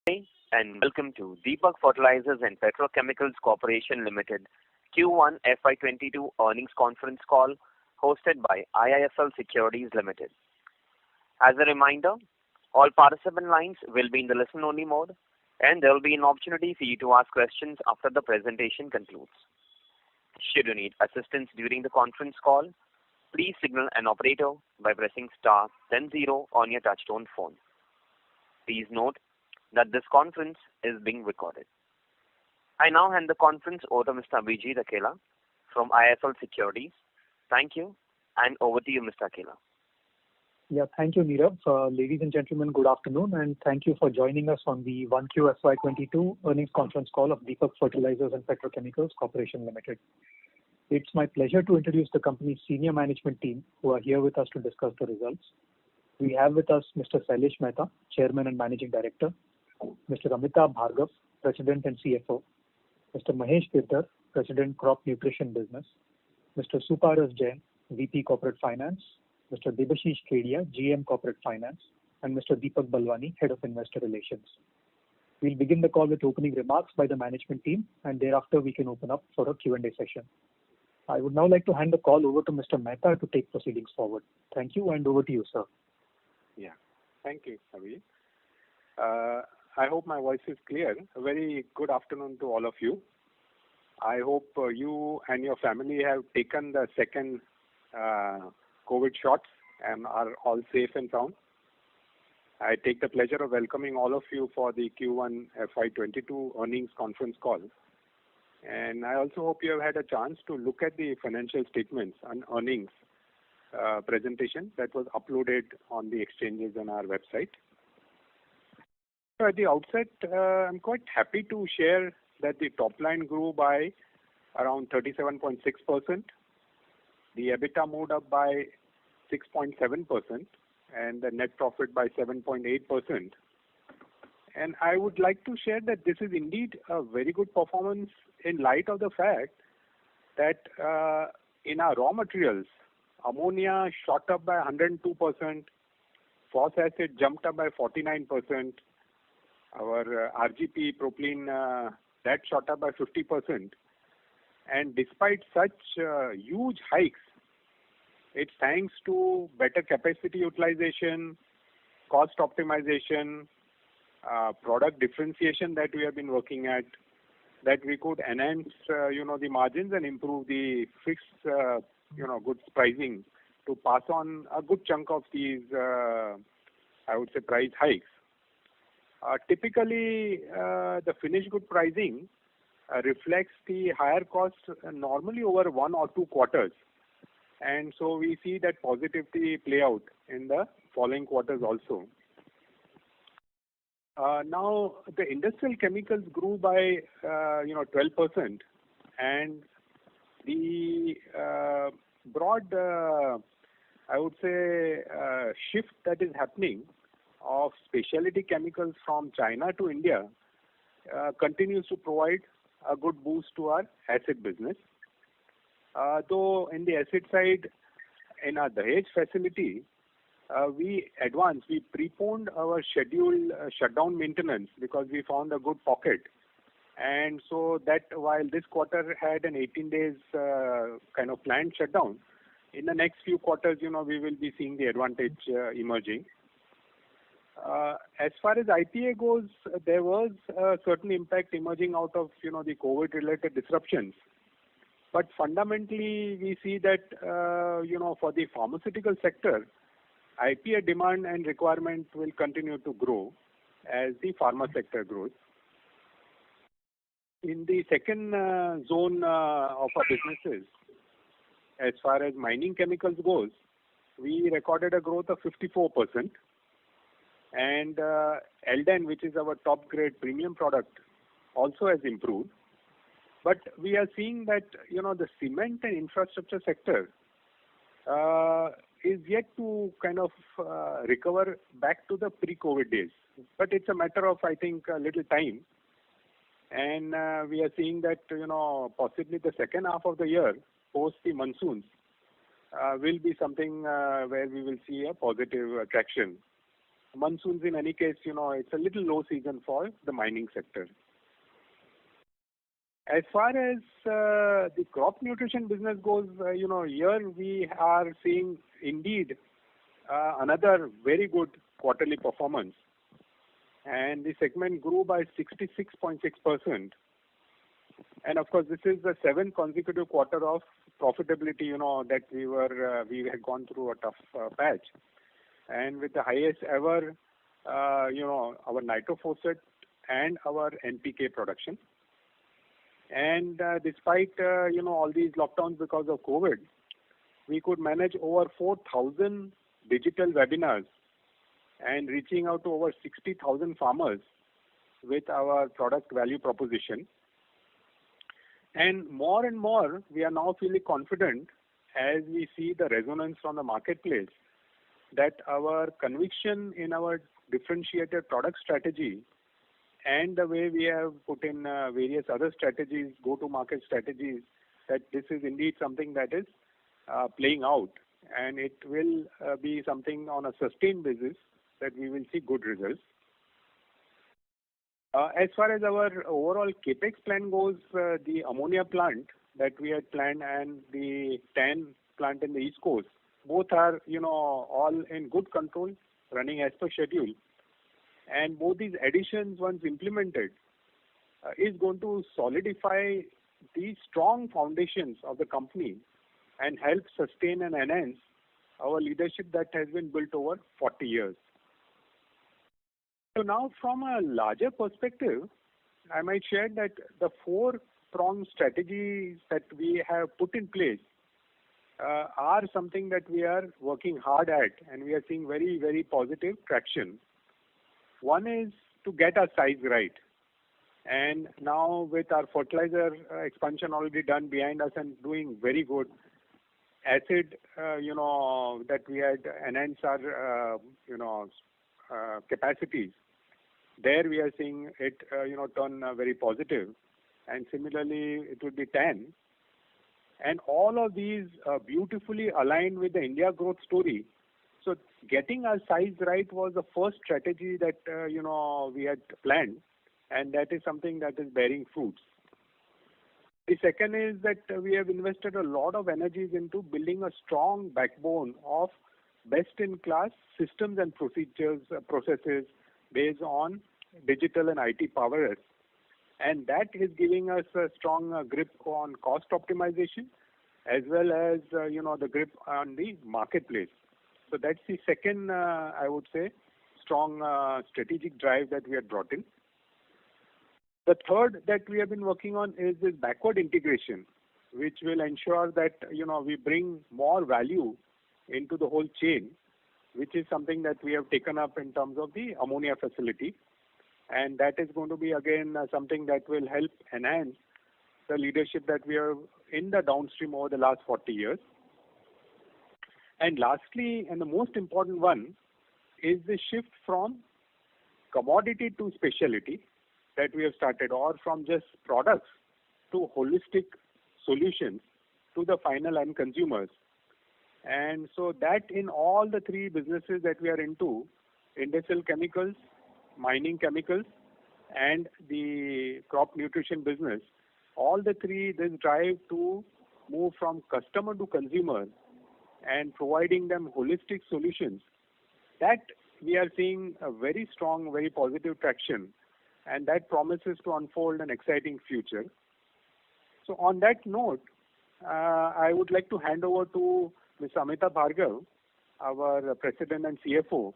Day, and welcome to Deepak Fertilizers and Petrochemicals Corporation Limited Q1 FY22 earnings conference call hosted by IIFL Securities Limited. As a reminder, all participant lines will be in the listen-only mode, and there will be an opportunity for you to ask questions after the presentation concludes. Should you need assistance during the conference call, please signal an operator by pressing star then zero on your touchtone phone. Please note that this conference is being recorded. I now hand the conference over to Mr. Abhijit Akela from IIFL Securities. Thank you, and over to you, Mr. Akela. Yeah, thank you, Nirav. Ladies and gentlemen, good afternoon, and thank you for joining us on the 1Q FY22 earnings conference call of Deepak Fertilizers and Petrochemicals Corporation Limited. It's my pleasure to introduce the company's senior management team who are here with us to discuss the results. We have with us Mr. Sailesh Mehta, Chairman and Managing Director, Mr. Amitabh Bhargava, President and CFO, Mr. Mahesh Tirther, President Crop Nutrition Business, Mr. Suparas Jain, VP Corporate Finance, Mr. Debashish Kedia, GM Corporate Finance, and Mr. Deepak Balwani, Head of Investor Relations. We'll begin the call with opening remarks by the management team, and thereafter we can open up for a Q&A session. I would now like to hand the call over to Mr. Mehta to take proceedings forward. Thank you, and over to you, sir. Yeah, thank you, Abhi. I hope my voice is clear. A very good afternoon to all of you. I hope you and your family have taken the second COVID shots and are all safe and sound. I take the pleasure of welcoming all of you for the Q1 FY22 earnings conference call. And I also hope you have had a chance to look at the financial statements and earnings presentation that was uploaded on the exchanges on our website. So at the outset, I'm quite happy to share that the top line grew by around 37.6%. The EBITDA moved up by 6.7% and the net profit by 7.8%. And I would like to share that this is indeed a very good performance in light of the fact that in our raw materials, ammonia shot up by 102%, phosphoric acid jumped up by 49%, our RGP propylene that shot up by 50%. And despite such huge hikes, it's thanks to better capacity utilization, cost optimization, product differentiation that we have been working at, that we could enhance the margins and improve the fixed goods pricing to pass on a good chunk of these I would say price hikes. Typically the finished good pricing reflects the higher costs normally over 1 or 2 quarters, and so we see that positivity play out in the following quarters also. Now the industrial chemicals grew by 12%, and the broad I would say shift that is happening of specialty chemicals from China to India continues to provide a good boost to our acid business. Though in the acid side, in our Dahej facility, we preponed our scheduled shutdown maintenance because we found a good pocket. And so that while this quarter had an 18 days kind of planned shutdown, in the next few quarters, we will be seeing the advantage emerging. As far as IPA goes, there was a certain impact emerging out of the COVID-related disruptions. But fundamentally, we see that for the pharmaceutical sector, IPA demand and requirement will continue to grow as the pharma sector grows. In the second zone of our businesses, as far as mining chemicals goes, we recorded a growth of 54%. And Elden, which is our top grade premium product, also has improved. But we are seeing that the cement and infrastructure sector is yet to kind of recover back to the pre-COVID days. But it's a matter of, I think, a little time. And we are seeing that possibly the second half of the year, post the monsoons, will be something where we will see a positive traction. monsoons in any case, it's a little low season for the mining sector. As far as the crop nutrition business goes, here we are seeing indeed another very good quarterly performance, and the segment grew by 66.6%. And of course, this is the 7th consecutive quarter of profitability. That we had gone through a tough patch, and with the highest ever, our nitrophosphate and our NPK production. And despite all these lockdowns because of COVID, we could manage over 4,000 digital webinars and reaching out to over 60,000 farmers with our product value proposition. And more, we are now feeling confident as we see the resonance from the marketplace that our conviction in our differentiated product strategy and the way we have put in various other strategies, go-to-market strategies, that this is indeed something that is playing out, and it will be something on a sustained basis that we will see good results. As far as our overall capex plan goes, the ammonia plant that we had planned and the TAN plant in the East Coast, both are all in good control, running as per schedule. And both these additions, once implemented, is going to solidify the strong foundations of the company and help sustain and enhance our leadership that has been built over 40 years. So now, from a larger perspective, I might share that the 4-pronged strategies that we have put in place are something that we are working hard at, and we are seeing very, very positive traction. One is to get our size right. And now with our fertilizer expansion already done behind us and doing very good, acid, that we had enhanced our, capacities. There we are seeing it, turn very positive. And similarly, it would be TAN. And all of these beautifully aligned with the India growth story. So getting our size right was the first strategy that, we had planned, and that is something that is bearing fruits. The second is that we have invested a lot of energies into building a strong backbone of best-in-class systems and processes based on digital and IT powers. And that is giving us a strong grip on cost optimization as well as, the grip on the marketplace. So that's the second, I would say, strong strategic drive that we had brought in. The third that we have been working on is this backward integration, which will ensure that, we bring more value into the whole chain, which is something that we have taken up in terms of the ammonia facility. And that is going to be, again, something that will help enhance the leadership that we have in the downstream over the last 40 years. And lastly, and the most important one, is the shift from commodity to specialty that we have started, or from just products to holistic solutions to the final end consumers. And so that in all the three businesses that we are into, industrial chemicals, mining chemicals, and the crop nutrition business, all the three, this drive to move from customer to consumer and providing them holistic solutions, that we are seeing a very strong, very positive traction, and that promises to unfold an exciting future. So on that note, I would like to hand over to Ms. Amita Bhargav, our President and CFO,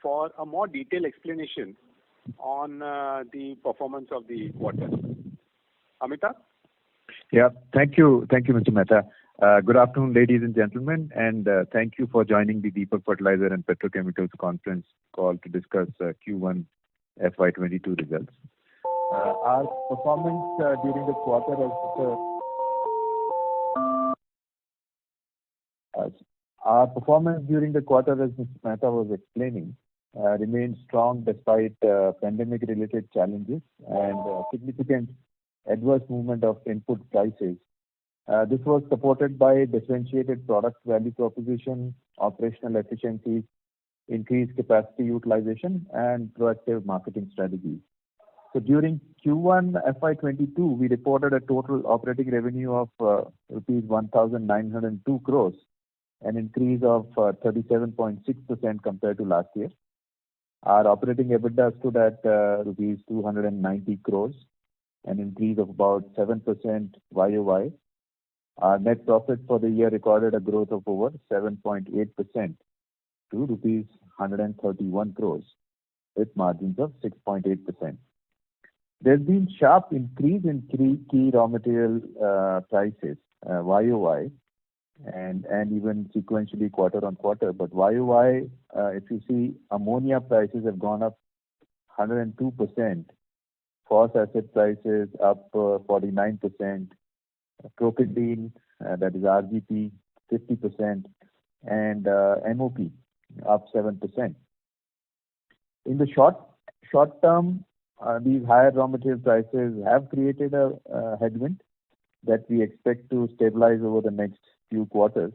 for a more detailed explanation on the performance of the quarter. Amita? Yeah, thank you, Mr. Mehta. Good afternoon, ladies and gentlemen, and thank you for joining the Deepak Fertilizer and Petrochemicals conference call to discuss Q1 FY22 results. Our performance during the quarter, as Mr. Mehta was explaining, remained strong despite pandemic-related challenges and significant adverse movement of input prices. This was supported by differentiated product value proposition, operational efficiencies, increased capacity utilization, and proactive marketing strategies. So during Q1 FY22, we reported a total operating revenue of rupees 1,902 crores, an increase of 37.6% compared to last year. Our operating EBITDA stood at rupees 290 crores, an increase of about 7% YOY. Our net profit for the year recorded a growth of over 7.8% to rupees 131 crores, with margins of 6.8%. There's been sharp increase in key raw material prices YOY and even sequentially quarter on quarter. But YOY, if you see, ammonia prices have gone up 102%, phosphoric acid prices up 49%, propylene, that is RGP, 50%, and MOP up 7%. In the short term, these higher raw material prices have created a headwind that we expect to stabilize over the next few quarters.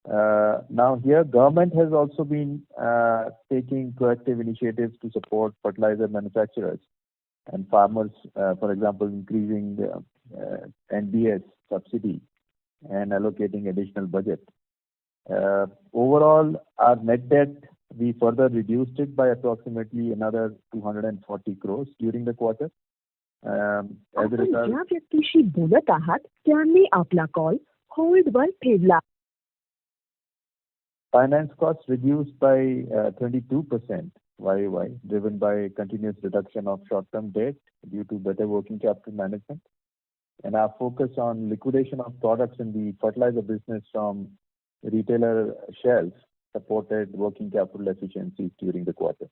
Now here, government has also been taking proactive initiatives to support fertilizer manufacturers and farmers, for example, increasing the NBS subsidy and allocating additional budget. Overall, our net debt, we further reduced it by approximately another 240 crores during the quarter. As a result, ज्या व्यक्तीशी बोलत आहात त्यांनी आपला call होल्डवर ठेवला. finance costs reduced by 22% YOY, driven by continuous reduction of short-term debt due to better working capital management, and our focus on liquidation of products in the fertilizer business from retailer shelves supported working capital efficiencies during the quarter.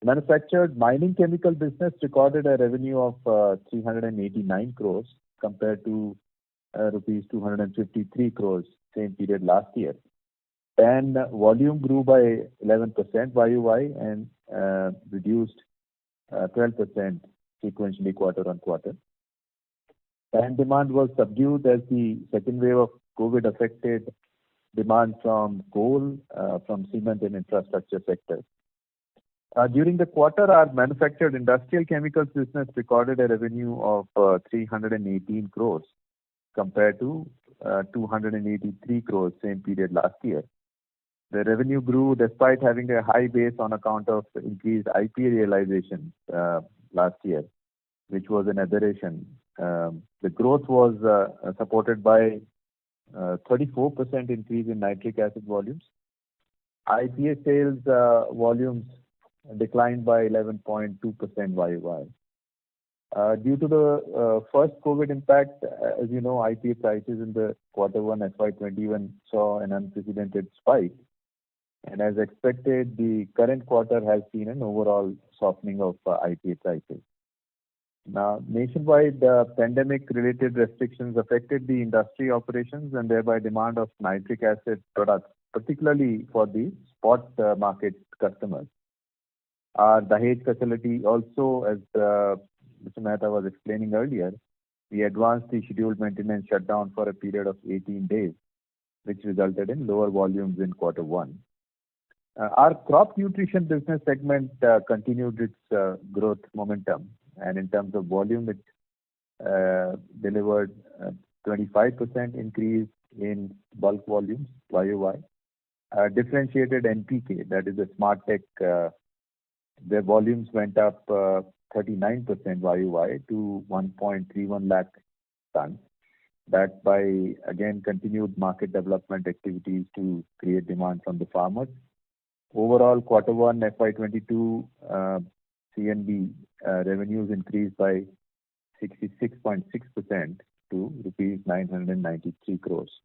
Manufactured mining chemical business recorded a revenue of 389 crores compared to rupees 253 crores same period last year. And volume grew by 11% YOY and reduced 12% sequentially quarter on quarter. And demand was subdued as the second wave of COVID affected demand from coal, from cement and infrastructure sectors. During the quarter, our manufactured industrial chemicals business recorded a revenue of 318 crores compared to 283 crores same period last year. The revenue grew despite having a high base on account of increased IPA realization last year, which was an aberration. The growth was supported by 34% increase in nitric acid volumes. IPA sales volumes declined by 11.2% YOY. Due to the first COVID impact, as you know, IPA prices in the Q1 FY21 saw an unprecedented spike. And as expected, the current quarter has seen an overall softening of IPA prices. Now, nationwide pandemic-related restrictions affected the industry operations and thereby demand of nitric acid products, particularly for the spot market customers. Our Dahej facility also, as Mr. Mehta was explaining earlier, we advanced the scheduled maintenance shutdown for a period of 18 days, which resulted in lower volumes in Q1. Our crop nutrition business segment continued its growth momentum, and in terms of volume, it delivered 25% increase in bulk volumes YOY. Differentiated NPK, that is a Smart Tech, their volumes went up 39% YOY to 1.31 lakh tons, backed by, again, continued market development activities to create demand from the farmers. Overall, Q1 FY22 CNB revenues increased by 66.6% to rupees 993 crores.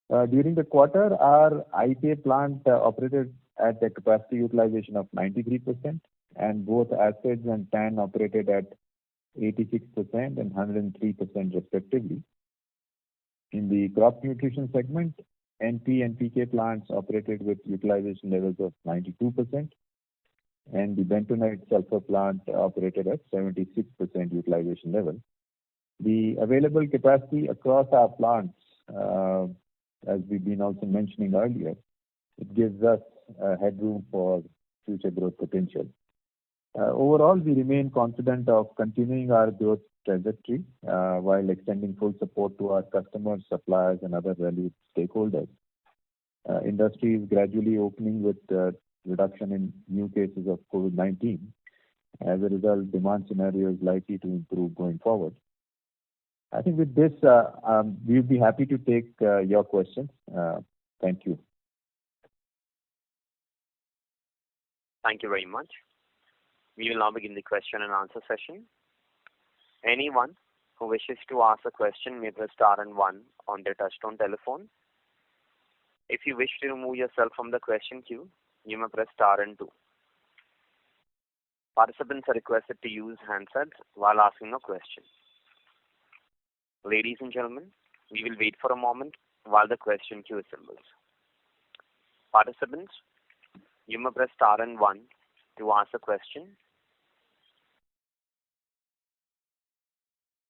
During the quarter, our IPA plant operated at a capacity utilization of 93%, and both acids and TAN operated at 86% and 103% respectively. In the crop nutrition segment, NP and PK plants operated with utilization levels of 92%, and the bentonite sulfur plant operated at 76% utilization level. The available capacity across our plants, as we've been also mentioning earlier, it gives us headroom for future growth potential. Overall, we remain confident of continuing our growth trajectory while extending full support to our customers, suppliers, and other valued stakeholders. Industry is gradually opening with reduction in new cases of COVID-19. As a result, demand scenario is likely to improve going forward. I think with this, we'll be happy to take your questions. Thank you. Thank you very much. We will now begin the question and answer session. Anyone who wishes to ask a question may press star and one on their touchtone telephone. If you wish to remove yourself from the question queue, you may press star and two. Participants are requested to use handsets while asking a question. Ladies and gentlemen, we will wait for a moment while the question queue assembles. Participants, you may press star and one to ask a question.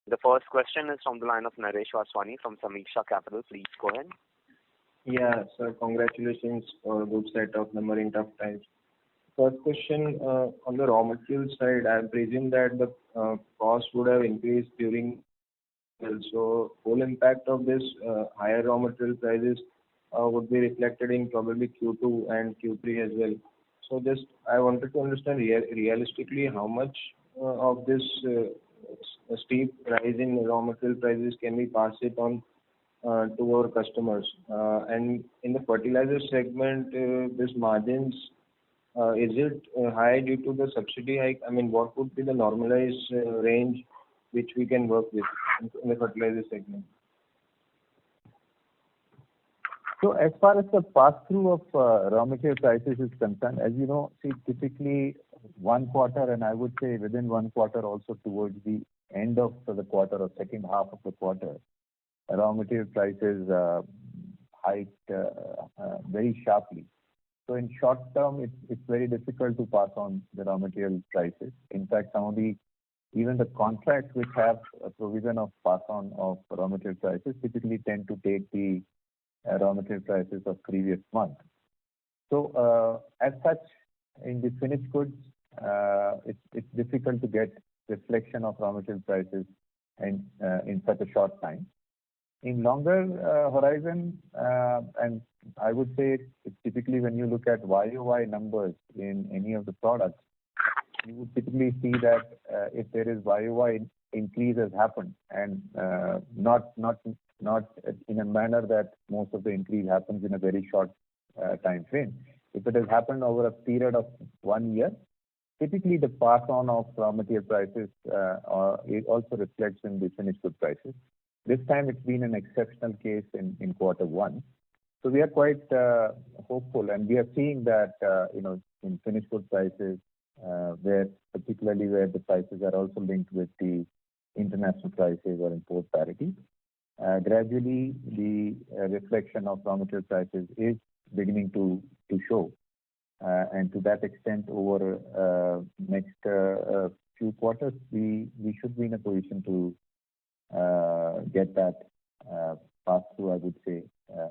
The first question is from the line of Naresh Vaswani from Sameeksha Capital. Please go ahead. Yeah, sir, congratulations for a good set of number in tough times. First question, on the raw material side, I presume that the cost would have increased during, so whole impact of this higher raw material prices would be reflected in probably Q2 and Q3 as well. So just I wanted to understand realistically how much of this steep rise in raw material prices can we pass it on to our customers. And in the fertilizer segment, this margins, is it high due to the subsidy hike? I mean, what would be the normalized range which we can work with in the fertilizer segment? So as far as the pass-through of raw material prices is concerned, as you know, see, typically one quarter, and I would say within one quarter also towards the end of the quarter or second half of the quarter, raw material prices hiked very sharply. So in short term, it's very difficult to pass on the raw material prices. In fact, some of even the contracts which have a provision of pass on of raw material prices typically tend to take the raw material prices of previous month. So as such, in the finished goods, it's difficult to get reflection of raw material prices and in such a short time. In longer horizon, and I would say it's typically when you look at YOY numbers in any of the products, you would typically see that if there is YOY increase has happened, and not in a manner that most of the increase happens in a very short time frame. If it has happened over a period of 1 year, typically the pass on of raw material prices it also reflects in the finished good prices. This time it's been an exceptional case in quarter one. So we are quite hopeful, and we are seeing that in finished good prices, particularly where the prices are also linked with the international prices or import parity. Gradually, the reflection of raw material prices is beginning to show, and to that extent, over next few quarters, we should be in a position to get that pass through, I would say,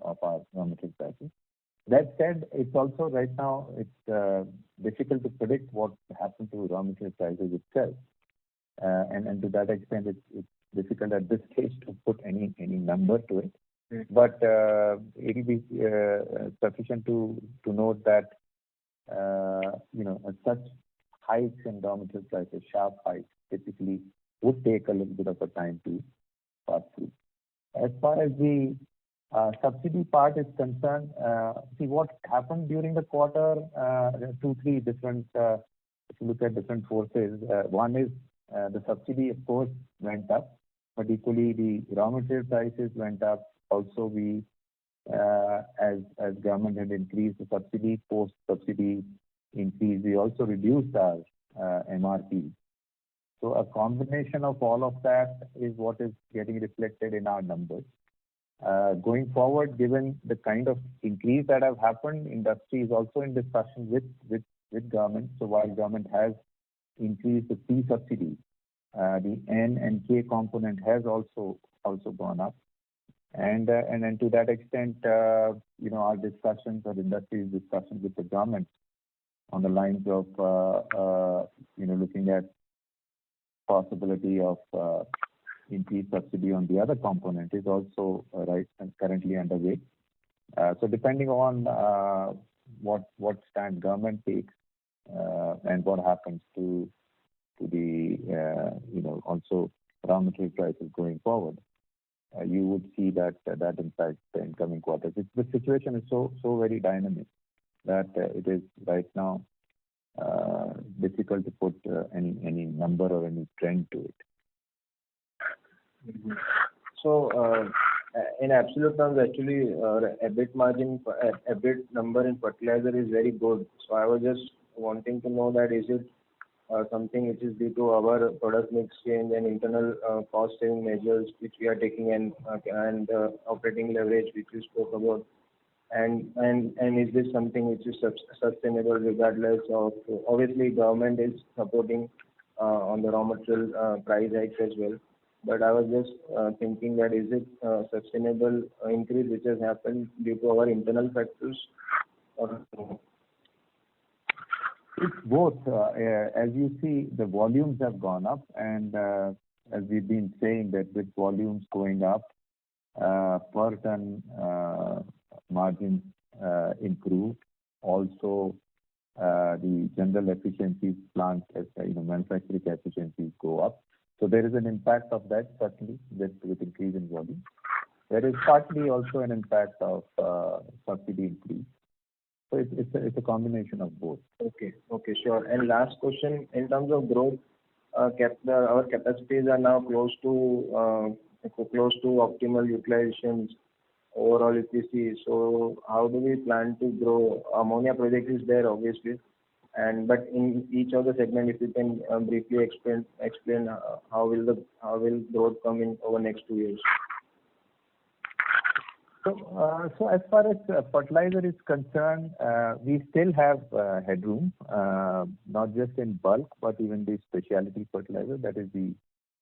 of our raw material prices. That said, it's also right now it's difficult to predict what happens to raw material prices itself, and to that extent, it's difficult at this stage to put any number to it. But it will be sufficient to note that such hikes in raw material prices, sharp hikes, typically would take a little bit of a time to pass through. As far as the subsidy part is concerned, see what happened during the quarter. There are 2-3 different. If you look at different forces, one is the subsidy, of course, went up, but equally the raw material prices went up. Also, we as government had increased the subsidy, post subsidy increase, we also reduced our MRP. So a combination of all of that is what is getting reflected in our numbers. Going forward, given the kind of increase that have happened, industry is also in discussion with government. So while government has increased the P subsidy, the N and K component has also gone up. And then to that extent, our discussions or industry's discussions with the government on the lines of, looking at possibility of increased subsidy on the other component is also right and currently underway. So depending on what stand government takes and what happens to the also raw material prices going forward, you would see that impact in coming quarters. The situation is so very dynamic that it is right now difficult to put any number or any trend to it. Mhm. So, in absolute terms, actually, EBIT margin, EBIT number in fertilizer is very good. So I was just wanting to know that is it something which is due to our product mix change and internal cost saving measures which we are taking and operating leverage which you spoke about, and is this something which is sustainable regardless of, obviously government is supporting on the raw material price hikes as well, but I was just thinking that is it sustainable increase which has happened due to our internal factors or no? It's both. As you see, the volumes have gone up, and as we've been saying that with volumes going up, per ton margins improve. Also, the general efficiencies plant, manufacturing efficiencies go up. So there is an impact of that certainly with increase in volume. There is partly also an impact of subsidy increase. So it's a combination of both. Okay, sure. And last question, in terms of growth, our capacities are now close to optimal utilizations overall if we see. So how do we plan to grow? Ammonia project is there obviously, but in each of the segment, if you can briefly explain how will growth come in over next 2 years? So as far as fertilizer is concerned, we still have headroom, not just in bulk, but even the specialty fertilizer, that is the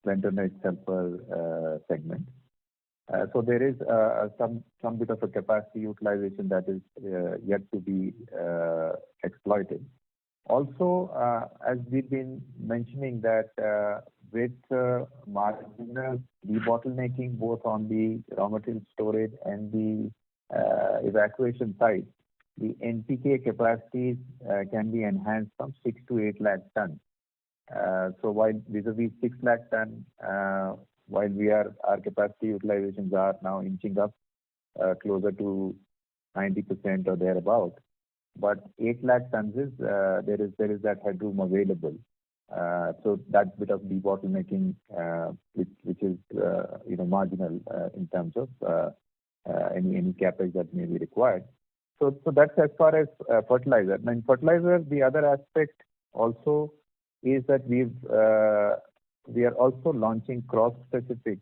bentonite sulfur segment. So there is some bit of a capacity utilization that is yet to be exploited. Also, as we've been mentioning that with marginal debottlenecking both on the raw material storage and the evacuation side, the NPK capacities can be enhanced from 6 to 8 lakh tons. So while vis-a-vis 6 lakh tons, while our capacity utilizations are now inching up closer to 90% or thereabout, but 8 lakh tons is there is that headroom available. So that bit of debottlenecking, which is marginal in terms of any capex that may be required. So that's as far as fertilizer. And in fertilizer, the other aspect also is that we are also launching crop-specific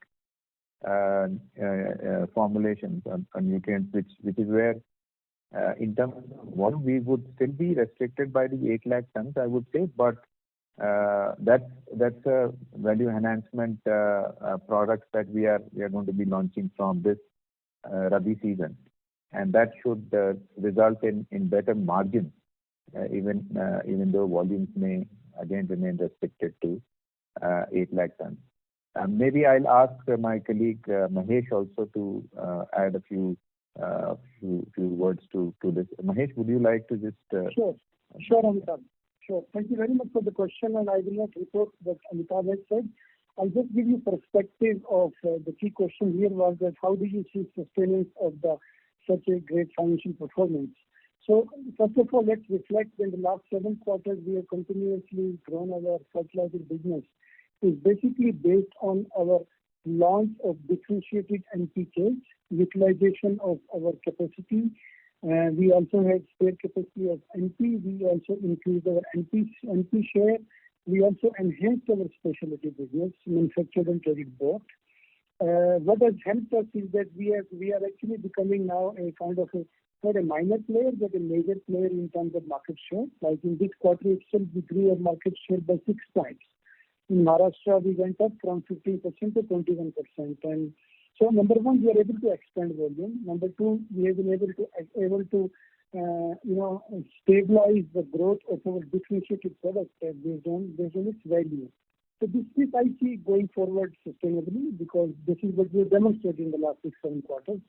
formulations on nutrients, which is where in terms of volume we would still be restricted by the 8 lakh tons, I would say, but that's a value enhancement products that we are going to be launching from this Rabi season, and that should result in better margins, even though volumes may again remain restricted to 8 lakh tons. Maybe I'll ask my colleague Mahesh also to add a few words to this. Mahesh, would you like to just? Sure, Amitabh. Sure. Thank you very much for the question, and I will not report what Amitabh has said. I'll just give you perspective of the key question here was that how do you see sustenance of such a great financial performance? So first of all, let's reflect in the last 7 quarters we have continuously grown our fertilizer business. It's basically based on our launch of differentiated NPKs, utilization of our capacity. We also had spare capacity of NP. We also increased our NP share. We also enhanced our specialty business, manufactured and traded both. What has helped us is that we are actually becoming now a kind of not a minor player, but a major player in terms of market share. Like in this quarter itself, we grew our market share by 6 points. In Maharashtra, we went up from 15% to 21%. And So number one, we are able to expand volume. Number two, we have been able to stabilize the growth of our differentiated product based on its value. So this I see going forward sustainably, because this is what we have demonstrated in the last 6-7 quarters.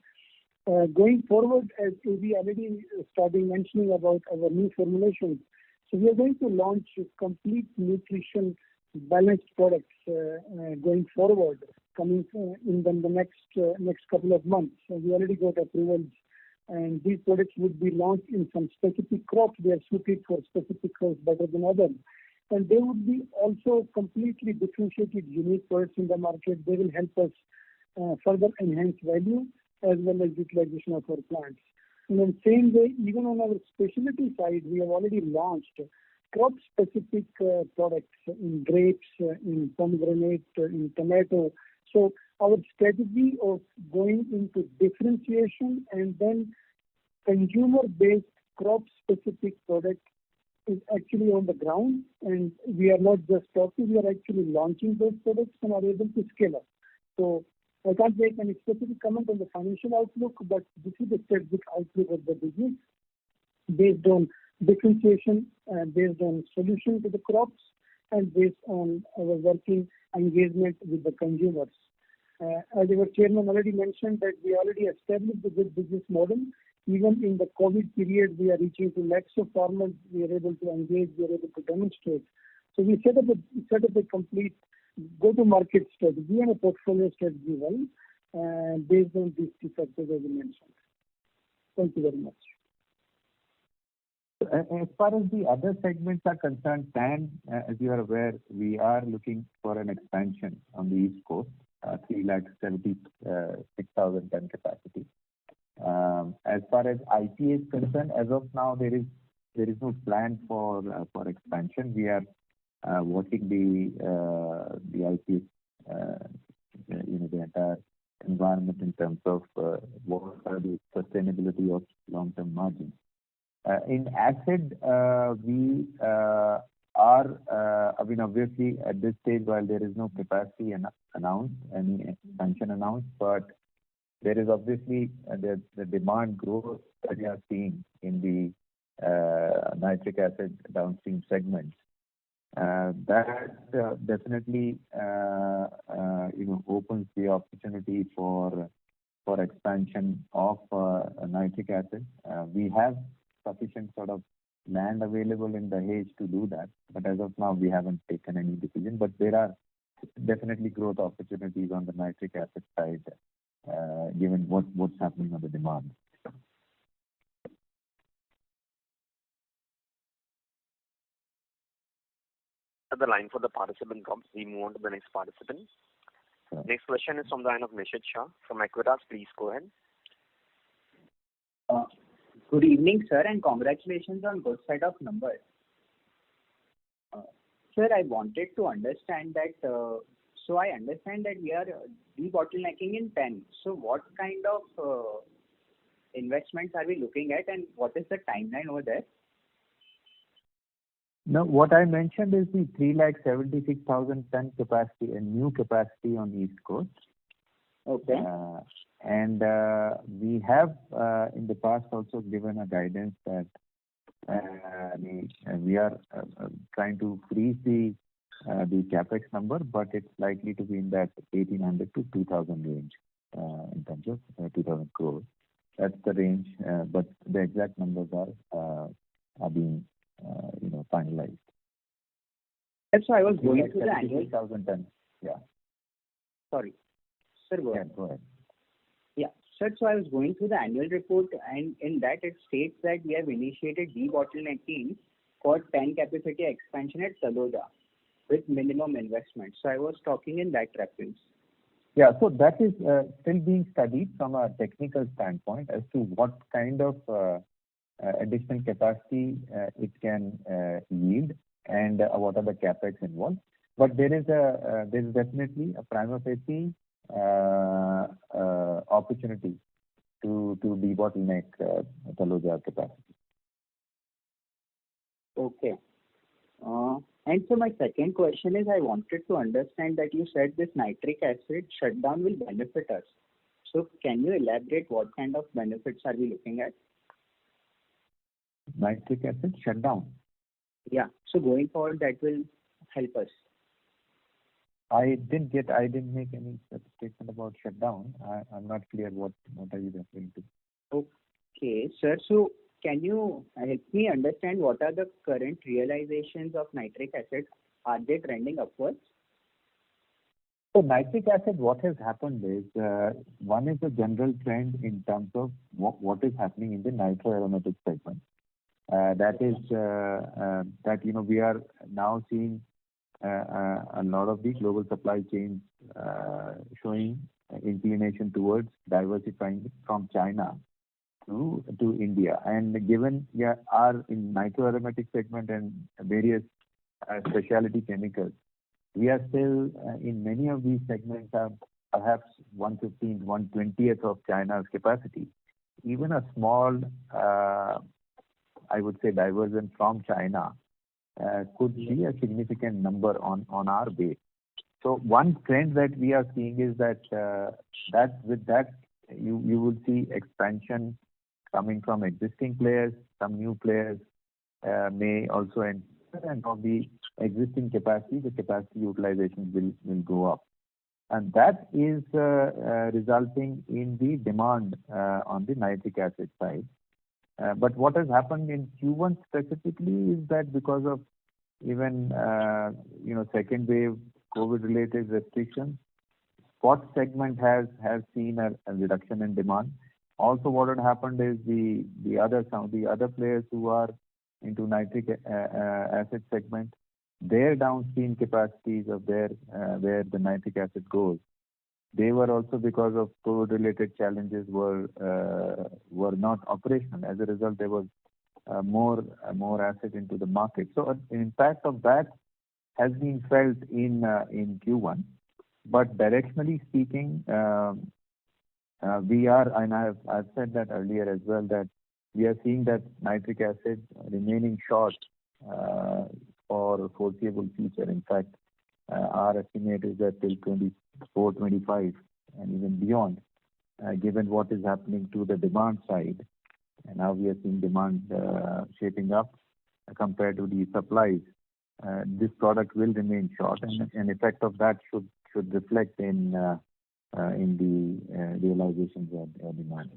Going forward, as we already started mentioning about our new formulations, so we are going to launch complete nutrition balanced products going forward, coming in the next couple of months. So we already got approvals, and these products would be launched in some specific crops. They are suited for specific crops better than others. And they would be also completely differentiated, unique products in the market. They will help us further enhance value as well as utilization of our plants. And in the same way, even on our specialty side, we have already launched crop-specific products in grapes, in pomegranate, in tomato. So our strategy of going into differentiation and then consumer-based crop-specific products is actually on the ground, and we are not just talking, we are actually launching those products and are able to scale up. So I can't make any specific comment on the financial outlook, but this is the strategic outlook of the business based on differentiation, based on solution to the crops, and based on our working engagement with the consumers. As our chairman already mentioned, that we already established a good business model. Even in the COVID period, we are reaching to lakhs of farmers. We are able to engage, we are able to demonstrate. So we set up a complete go-to-market strategy and a portfolio strategy based on these two factors as you mentioned. Thank you very much. As far as the other segments are concerned, TAN, as you are aware, we are looking for an expansion on the East Coast, 376,000 ton capacity. As far as IPA is concerned, as of now, there is no plan for expansion. We are watching the IPA, the entire environment in terms of what are the sustainability of long-term margins. In acid, we are, obviously at this stage, while there is no capacity announced, any expansion announced, but there is obviously the demand growth that we are seeing in the nitric acid downstream segments. That definitely opens the opportunity for expansion of nitric acid. We have sufficient sort of land available in Dahej to do that, but as of now we haven't taken any decision. But there are definitely growth opportunities on the nitric acid side, given what's happening on the demand. The line for the participant comes. We move on to the next participant. Sure. Next question is from the line of Nishit Shah from Equitas. Please go ahead. Good evening, sir, and congratulations on good set of numbers. Sir, I wanted to understand that, so I understand that we are debottlenecking in TAN. So what kind of investments are we looking at, and what is the timeline over there? No, what I mentioned is the 376,000 ton capacity, a new capacity on the East Coast. Okay. And we have in the past also given a guidance that we are trying to freeze the capex number, but it's likely to be in that 1,800 to 2,000 range in terms of 2,000 crores. That's the range, but the exact numbers are being finalized. So I was going through the annual. 1,000 tons. Yeah. Sorry, sir. Go ahead. Yeah, go ahead. Yeah, sir. So I was going through the annual report, and in that it states that we have initiated debottlenecking for TAN capacity expansion at Taloja with minimum investment. So I was talking in that reference. Yeah, so that is still being studied from a technical standpoint as to what kind of additional capacity it can yield and what are the capex involved. But there is definitely a prima facie opportunity to debottleneck Taloja capacity. Okay. And so my second question is, I wanted to understand that you said this nitric acid shutdown will benefit us. So can you elaborate what kind of benefits are we looking at? Nitric acid shutdown. Yeah. So going forward, that will help us. I didn't make any such statement about shutdown. I'm not clear what are you referring to. Okay, sir. So can you help me understand what are the current realizations of nitric acid? Are they trending upwards? So nitric acid, what has happened is, one is a general trend in terms of what is happening in the nitroaromatic segment. That is that we are now seeing a lot of the global supply chains showing inclination towards diversifying from China to India. And given our in nitroaromatic segment and various specialty chemicals, we are still in many of these segments are perhaps 1/15, 1/20th of China's capacity. Even a small, I would say, diversion from China could be a significant number on our base. So one trend that we are seeing is that with that you will see expansion coming from existing players. Some new players may also enter, and of the existing capacity, the capacity utilization will go up, and that is resulting in the demand on the nitric acid side. But what has happened in Q1 specifically is that because of even second wave COVID-related restrictions, spot segment has seen a reduction in demand. Also, what had happened is some of the other players who are into nitric acid segment, their downstream capacities of their where the nitric acid goes, they were also, because of COVID-related challenges, were not operational. As a result, there was more acid into the market. So an impact of that has been felt in Q1. But directionally speaking, we are, and I've said that earlier as well, that we are seeing that nitric acid remaining short for foreseeable future. In fact, our estimate is that till 24, 25 and even beyond, given what is happening to the demand side, and now we are seeing demand shaping up compared to the supplies, this product will remain short, and an effect of that should reflect in the realizations of demand.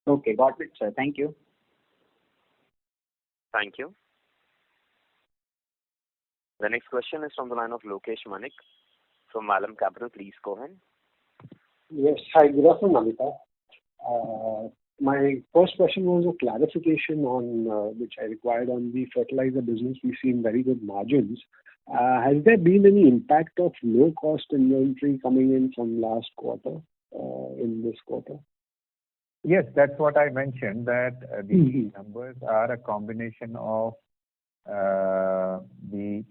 Okay, got it, sir. Thank you. Thank you. The next question is from the line of Lokesh Manik from Vallum Capital. Please go ahead. Yes. Hi, good afternoon, Namita. My first question was a clarification on which I required on the fertilizer business. We've seen very good margins. Has there been any impact of low-cost inventory coming in from last quarter in this quarter? Yes, that's what I mentioned, that the numbers are a combination of the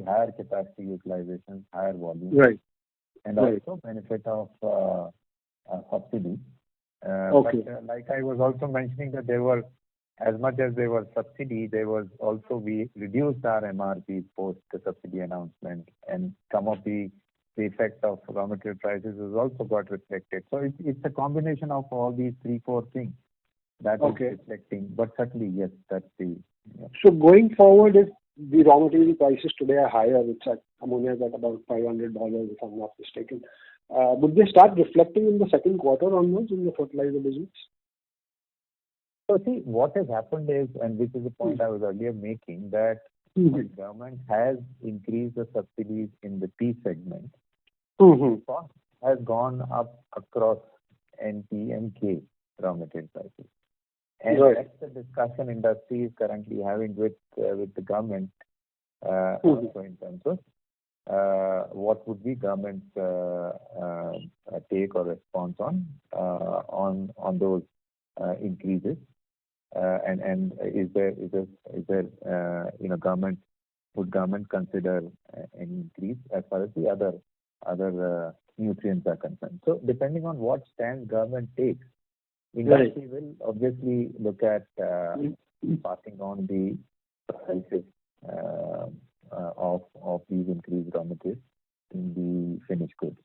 higher capacity utilization, higher volume, right, and also benefit of subsidy. Okay. But like I was also mentioning, that there were, as much as there was subsidy, there was also, we reduced our MRP post the subsidy announcement, and some of the effect of raw material prices has also got reflected. So it's a combination of all these 3-4 things that is reflecting. But certainly, yes, that's the. Yeah. So going forward, if the raw material prices today are higher, it's at ammonia is at about $500, if I'm not mistaken, would they start reflecting in the second quarter onwards in the fertilizer business? So see, what has happened is, and this is the point I was earlier making, that the government has increased the subsidies in the P segment. The cost has gone up across NP and K raw material prices. And that's the discussion industry is currently having with the government, also in terms of what would be government's take or response on those increases, and is there would government consider an increase as far as the other nutrients are concerned. So depending on what stand government takes, industry will obviously look at passing on the prices of these increased raw materials in the finished goods.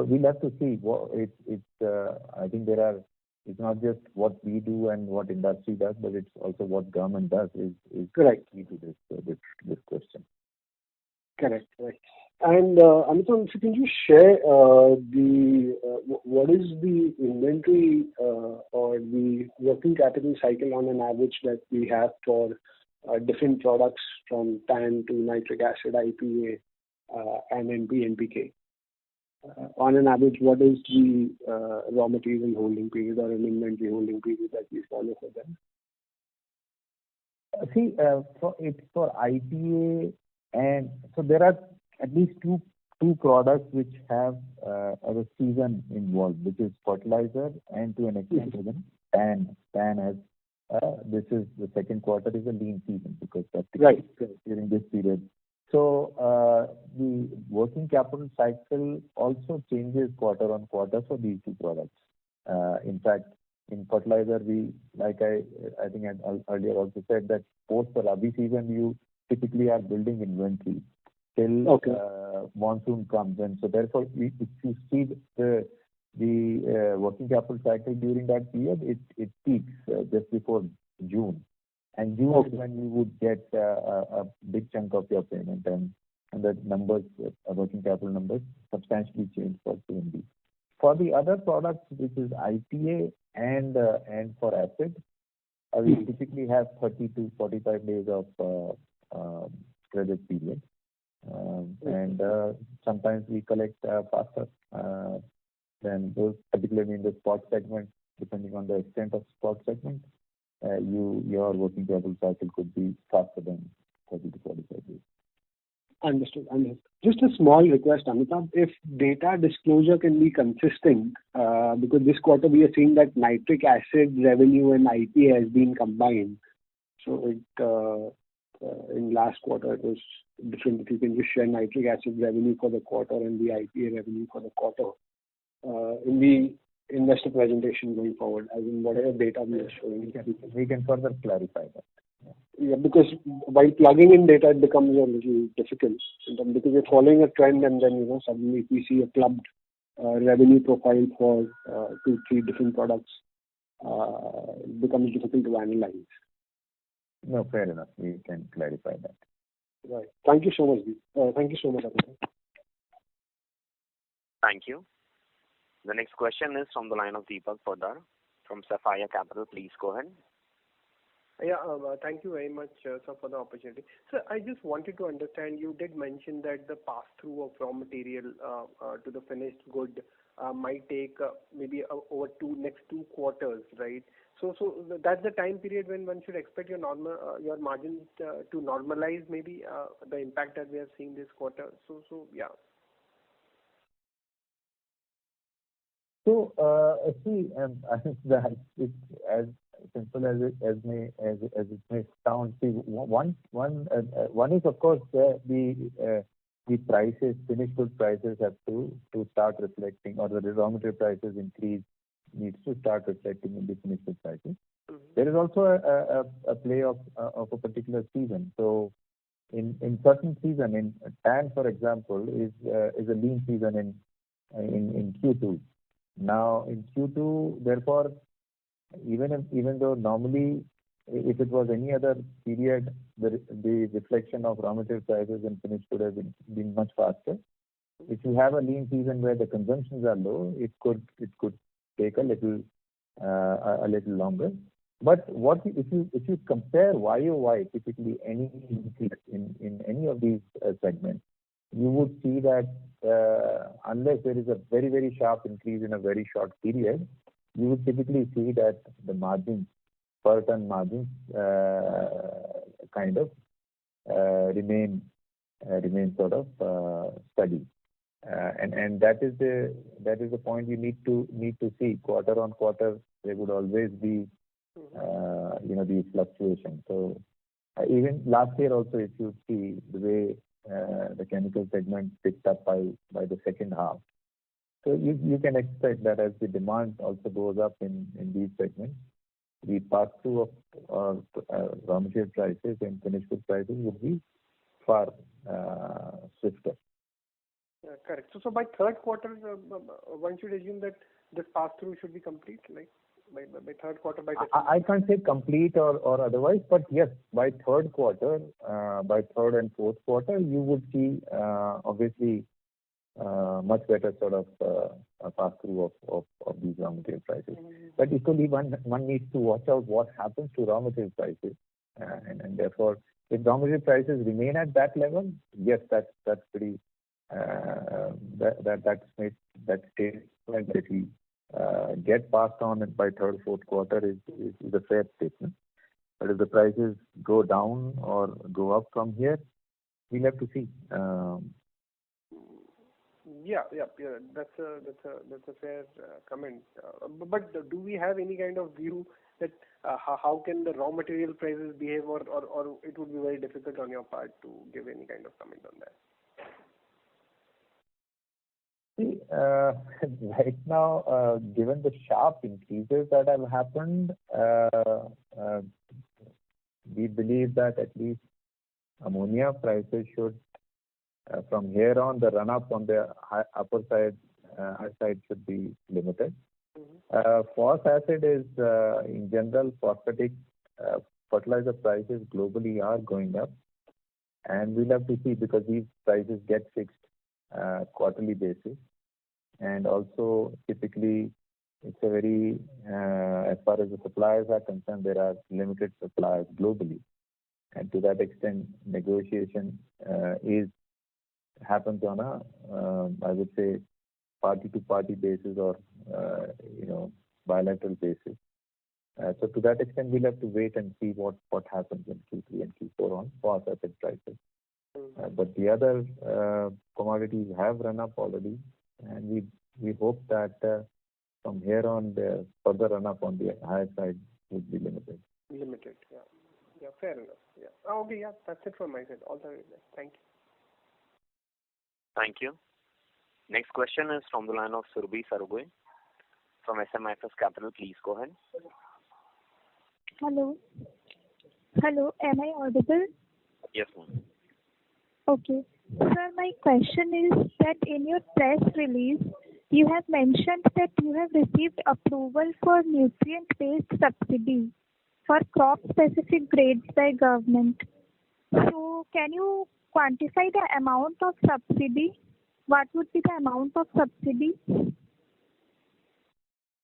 So we'll have to see. I think it's not just what we do and what industry does, but it's also what government does is Correct. key to this question. Correct. And Amitabh, if you can just share what is the inventory or the working capital cycle on an average that we have for different products from TAN to nitric acid, IPA, and NPK. On an average, what is the raw material holding period or an inventory holding period that we follow for them? See, for IPA, and so there are at least two products which have a season involved, which is fertilizer and to an extent even TAN. TAN has this is the second quarter is a lean season because that's during this period. So the working capital cycle also changes quarter on quarter for these two products. In fact, in fertilizer, I think I earlier also said that post the Rabi season, you typically are building inventory till monsoon comes, and so therefore, if you see the working capital cycle during that period, it peaks just before June. And June is when you would get a big chunk of your payment, and the numbers, working capital numbers, substantially change for CNB. For the other products, which is IPA and for acid, we typically have 30 to 45 days of credit period, and sometimes we collect faster than those, particularly in the spot segment, depending on the extent of spot segment. Your working capital cycle could be faster than 30 to 45 days. Understood. Just a small request, Amitabh, if data disclosure can be consistent, because this quarter we are seeing that nitric acid revenue and IPA has been combined. So in last quarter it was different. If you can just share nitric acid revenue for the quarter and the IPA revenue for the quarter in the investor presentation going forward, as in whatever data we are showing. We can further clarify that. Yeah, because while plugging in data, it becomes a little difficult because you're following a trend, and then suddenly if we see a clubbed revenue profile for 2-3 different products, it becomes difficult to analyze. No, fair enough. We can clarify that. Right. Thank you so much. Thank you so much, Amitabh. Thank you. The next question is from the line of Deepak Poddar from Sapphire Capital. Please go ahead. Yeah, thank you very much, sir, for the opportunity. Sir, I just wanted to understand, you did mention that the pass-through of raw material to the finished good might take maybe over next 2 quarters, right? So that's the time period when one should expect your margins to normalize, maybe the impact that we are seeing this quarter. So yeah. So see, I think that it's as simple as it may sound. See, one is of course the prices, finished good prices have to start reflecting, or the raw material prices increase needs to start reflecting in the finished good prices. There is also a play of a particular season. So in certain season, in TAN for example, is a lean season in Q2. Now in Q2, therefore, even though normally if it was any other period, the reflection of raw material prices and finished good has been much faster. If you have a lean season where the consumptions are low, it could take a little longer. But if you compare YOY, typically any increase in any of these segments, you would see that unless there is a very, very sharp increase in a very short period, you would typically see that the margins, per ton margins, kind of remain sort of steady, and that is the point you need to see. Quarter on quarter, there would always be these fluctuations. So even last year also, if you see the way the chemical segment picked up by the second half. So you can expect that as the demand also goes up in these segments, the pass-through of raw material prices and finished good prices would be far swifter. correct. So by third quarter, one should assume that this pass-through should be complete, like by third quarter, by December. I can't say complete or otherwise, but yes, by third quarter, by third and fourth quarter, you would see obviously much better sort of pass-through of these raw material prices. But equally, one needs to watch out what happens to raw material prices, and therefore, if raw material prices remain at that level, yes, that's pretty that statement that we get passed on and by third, fourth quarter is a fair statement. But if the prices go down or go up from here, we'll have to see. Yeah. That's a fair comment. But do we have any kind of view that how can the raw material prices behave, or it would be very difficult on your part to give any kind of comment on that? See, right now, given the sharp increases that have happened, we believe that at least ammonia prices should, from here on, the run-up on the upper side, high side should be limited. Phosphoric acid is, in general, phosphatic fertilizer prices globally are going up, and we'll have to see because these prices get fixed quarterly basis, and also typically it's a very, as far as the suppliers are concerned, there are limited suppliers globally, and to that extent, negotiation happens on a, I would say, party-to-party basis or bilateral basis. So to that extent, we'll have to wait and see what happens in Q3 and Q4 on phosphoric acid prices. But the other commodities have run up already, and we hope that from here on, the further run up on the higher side would be limited. Limited, yeah, fair enough. Yeah. Okay, yeah, that's it from my side. All the way there. Thank you. Thank you. Next question is from the line of Surbhi Sarugui from SMIFS Capital. Please go ahead. Hello, am I audible? Yes, ma'am. Okay. Sir, my question is that in your press release, you have mentioned that you have received approval for nutrient-based subsidy for crop-specific grades by government. So, can you quantify the amount of subsidy? What would be the amount of subsidy?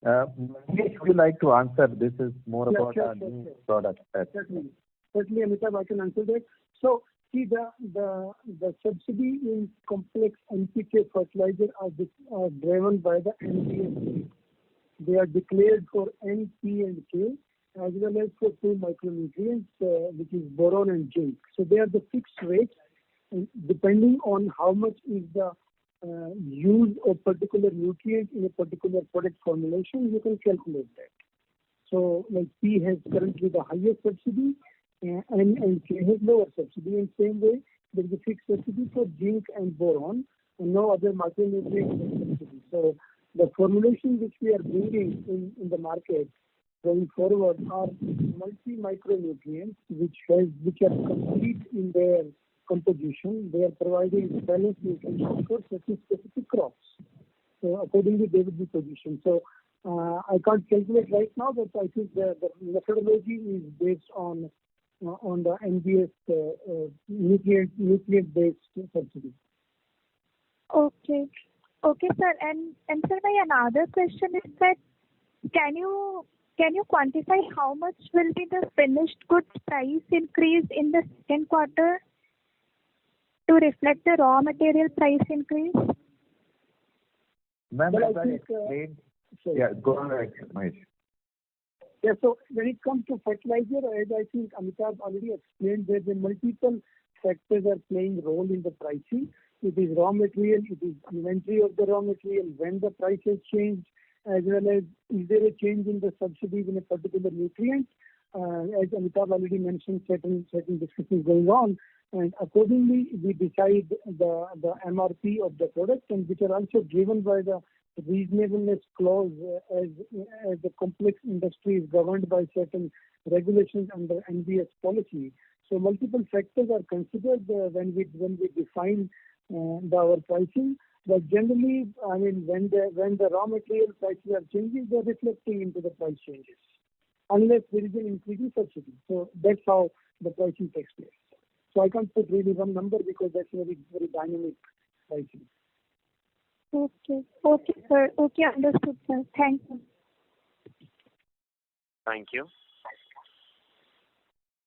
Manish, would you like to answer? This is more about our new product. Certainly, Amitabh, I can answer that. So, see, the subsidy in complex NPK fertilizer are driven by the NBS. They are declared for N, P, and K, as well as for two micronutrients, which is boron and zinc. So they are the fixed rates, and depending on how much is the use of particular nutrient in a particular product formulation, you can calculate that. So, like P has currently the highest subsidy, and K has lower subsidy. In same way, there is a fixed subsidy for zinc and boron, and no other micronutrient has subsidy. So, the formulation which we are bringing in the market going forward are multi-micronutrients which are complete in their composition. They are providing balanced nutrition for certain specific crops. So accordingly, they will be positioned. So I can't calculate right now, but I think the methodology is based on the NBS nutrient-based subsidy. Okay, sir. And sir, my another question is that can you quantify how much will be the finished goods price increase in the second quarter to reflect the raw material price increase? Ma'am, as I explained. Yeah, go ahead, Mahesh. Yeah, so when it comes to fertilizer, as I think Amitabh already explained, there the multiple factors are playing a role in the pricing. It is raw material, it is inventory of the raw material, when the price has changed, as well as is there a change in the subsidies in a particular nutrient. As Amitabh already mentioned, certain discussions going on, and accordingly we decide the MRP of the product, and which are also driven by the reasonableness clause, as the complex industry is governed by certain regulations under NBS policy. So multiple factors are considered when we define our pricing, But generally, I mean, when the raw material prices are changing, they're reflecting into the price changes, unless there is an increase in subsidy. So that's how the pricing takes place. So I can't put really one number because that's very, very dynamic pricing. Okay. Okay, sir. Okay, understood, sir. Thank you. Thank you.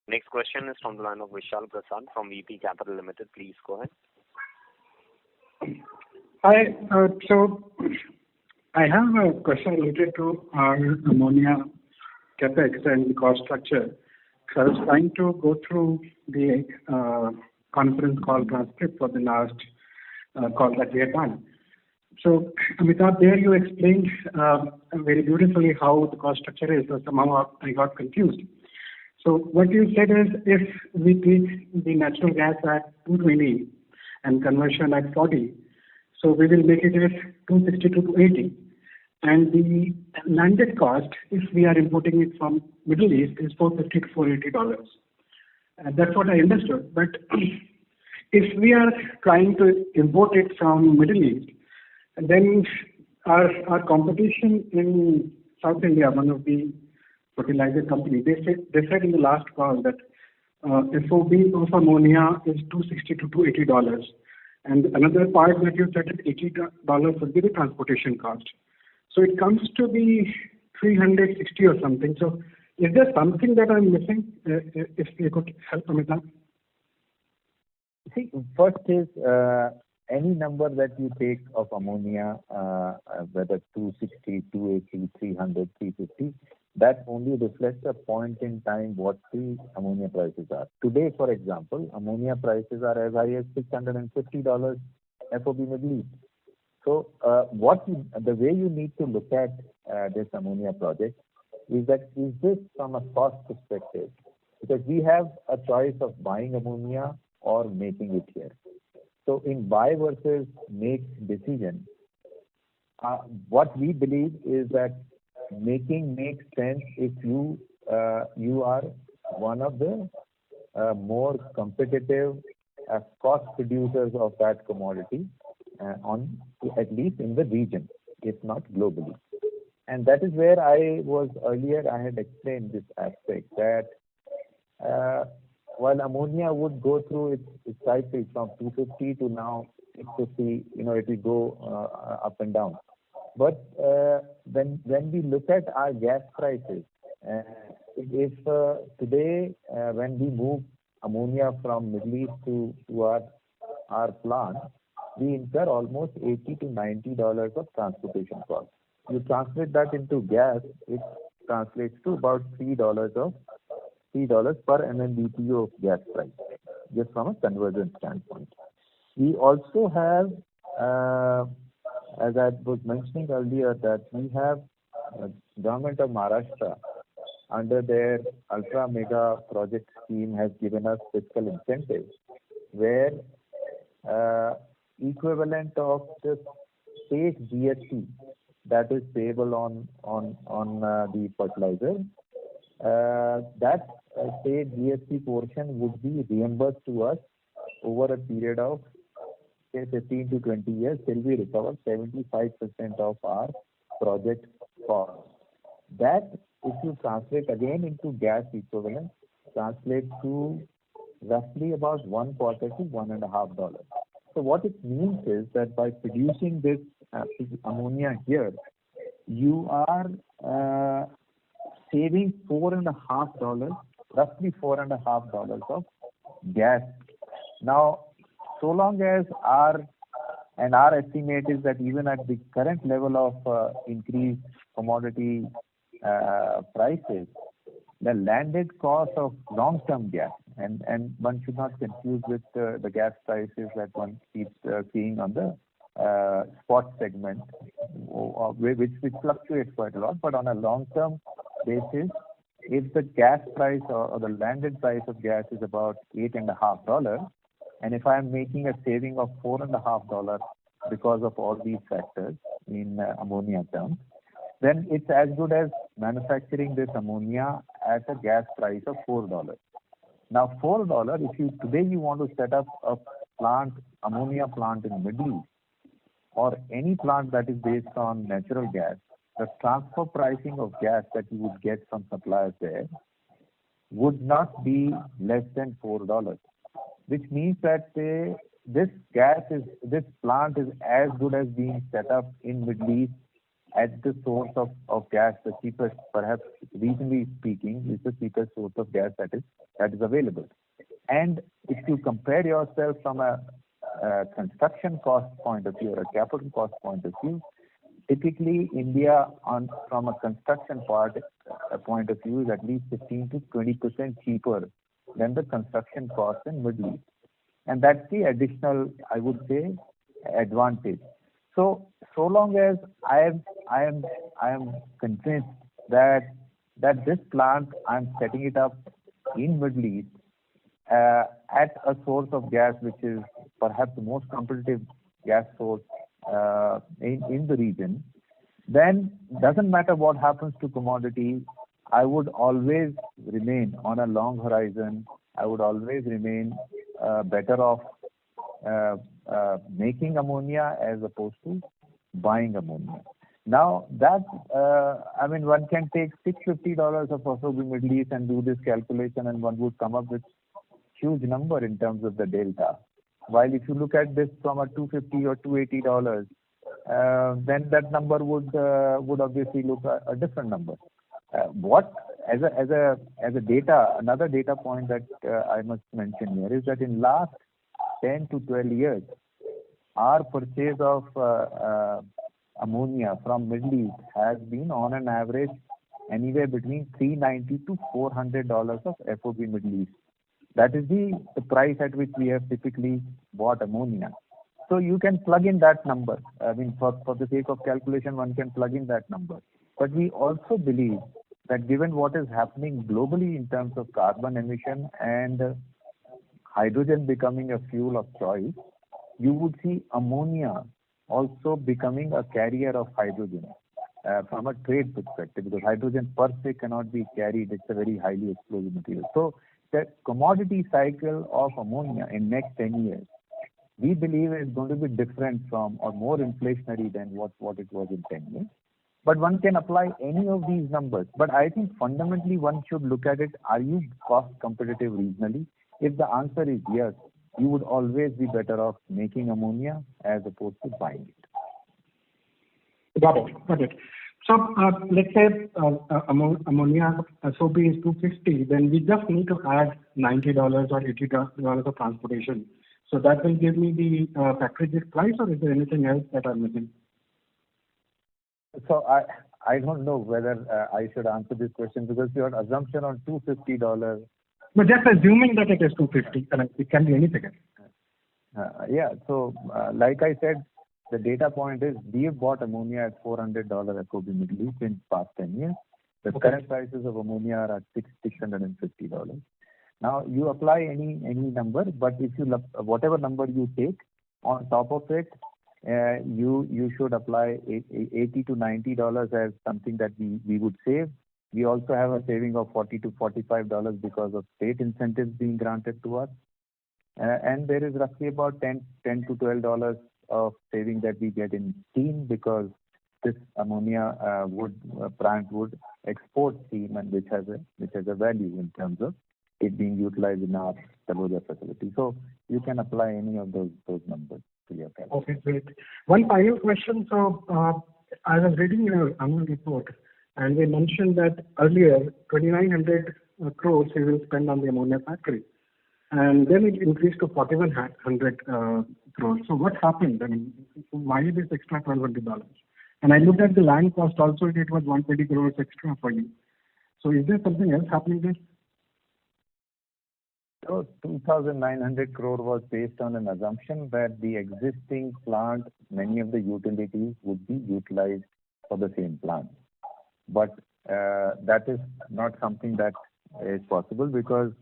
Next question is from the line of Vishal Prasad from VP Capital Limited. Please go ahead. Hi. So I have a question related to our ammonia capex and the cost structure. So I was trying to go through the conference call transcript for the last call that we had done. So, Amitabh, there you explained very beautifully how the cost structure is. So somehow I got confused. So what you said is if we take the natural gas at 220 and conversion at 40, so we will make it at 260 to 280. And the landed cost, if we are importing it from Middle East, is $450 to $480. That's what I understood. But if we are trying to import it from Middle East, then our competition in South India, one of the fertilizer companies, they said in the last call that FOB of ammonia is $260 to $280. And another part that you said is $80 would be the transportation cost. So it comes to be 360 or something. So is there something that I'm missing? If you could help me with that. See, first is any number that you take of ammonia, whether 260, 280, 300, 350, that only reflects a point in time what the ammonia prices are. Today, for example, ammonia prices are as high as $650 FOB Middle East. So the way you need to look at this ammonia project is this from a cost perspective? Because we have a choice of buying ammonia or making it here. So in buy versus make decision, what we believe is that making makes sense if you are one of the more competitive cost producers of that commodity at least in the region, if not globally. And that is where I had explained this aspect that while ammonia would go through its cycle from 250 to now 650, it will go up and down. But when we look at our gas prices, if today when we move ammonia from Middle East to our plant, we incur almost $80 to $90 of transportation cost. You translate that into gas, it translates to about $3 per MMBtu of gas price, just from a conversion standpoint. We also have, as I was mentioning earlier, that we have government of Maharashtra under their ultra mega project scheme has given us fiscal incentives where equivalent of the state GST that is payable on the fertilizer, that state GST portion would be reimbursed to us over a period of say 15 to 20 years till we recover 75% of our project cost. That, if you translate again into gas equivalent, translates to roughly about $1.25 to $1.50. So what it means is that by producing this ammonia here, you are saving $4.50, roughly $4.50 of gas. Now, so long as our estimate is that even at the current level of increased commodity prices, the landed cost of long-term gas, and one should not confuse with the gas prices that one keeps seeing on the spot segment, which fluctuates quite a lot. But on a long-term basis, if the gas price or the landed price of gas is about $8.50, and if I am making a saving of $4.50 because of all these factors in ammonia terms, then it's as good as manufacturing this ammonia at a gas price of $4. Now, $4, if today you want to set up a ammonia plant in Middle East, or any plant that is based on natural gas, the transfer pricing of gas that you would get from suppliers there would not be less than $4, which means that this plant is as good as being set up in Middle East at the source of gas, the cheapest, perhaps regionally speaking, is the cheapest source of gas that is available. And if you compare yourself from a construction cost point of view or a capital cost point of view, typically India from a construction point of view is at least 15 to 20% cheaper than the construction cost in Middle East. And that's the additional, I would say, advantage. So long as I am convinced that this plant, I'm setting it up in Middle East at a source of gas which is perhaps the most competitive gas source in the region, then doesn't matter what happens to commodity, I would always remain on a long horizon. I would always remain better off making ammonia as opposed to buying ammonia. Now that one can take $650 of FOB Middle East and do this calculation, and one would come up with huge number in terms of the delta. While if you look at this from a $250 or $280, then that number would obviously look a different number. What as a data, another data point that I must mention here is that in last 10 to 12 years, our purchase of ammonia from Middle East has been on an average anywhere between $390 to $400 of FOB Middle East. That is the price at which we have typically bought ammonia. So you can plug in that number. I mean, for the sake of calculation, one can plug in that number. But we also believe that given what is happening globally in terms of carbon emission and hydrogen becoming a fuel of choice, you would see ammonia also becoming a carrier of hydrogen from a trade perspective, because hydrogen per se cannot be carried. It's a very highly explosive material. So the commodity cycle of ammonia in next 10 years, we believe is going to be different from or more inflationary than what it was in 10 years. But one can apply any of these numbers. But I think fundamentally one should look at it, are you cost competitive regionally? If the answer is yes, you would always be better off making ammonia as opposed to buying it. Got it. So let's say ammonia SOP is $250, then we just need to add $90 or $80 of transportation. So that will give me the factory price, or is there anything else that I'm missing? So I don't know whether I should answer this question, because your assumption on $250. But just assuming that it is $250, and it can be anything. So like I said, the data point is we have bought ammonia at $400 FOB Middle East in past 10 years. The current prices of ammonia are at $650. Now you apply any number, but if you whatever number you take, on top of it, you should apply $80 to $90 as something that we would save. We also have a saving of $40 to $45 because of state incentives being granted to us, and there is roughly about $10 to $12 of saving that we get in steam, because this ammonia plant would export steam, and which has a value in terms of it being utilized in our Taloja facility. So you can apply any of those numbers to your calculation. Okay, great. One final question. So I was reading your annual report, and they mentioned that earlier 2,900 crores we will spend on the ammonia factory, and then it increased to 4,100 crores. So what happened? I mean, why this extra $1,200? And I looked at the land cost also, it was 120 crores extra for you. So is there something else happening there? So 2,900 crore was based on an assumption that the existing plant, many of the utilities would be utilized for the same plant. But that is not something that is possible, because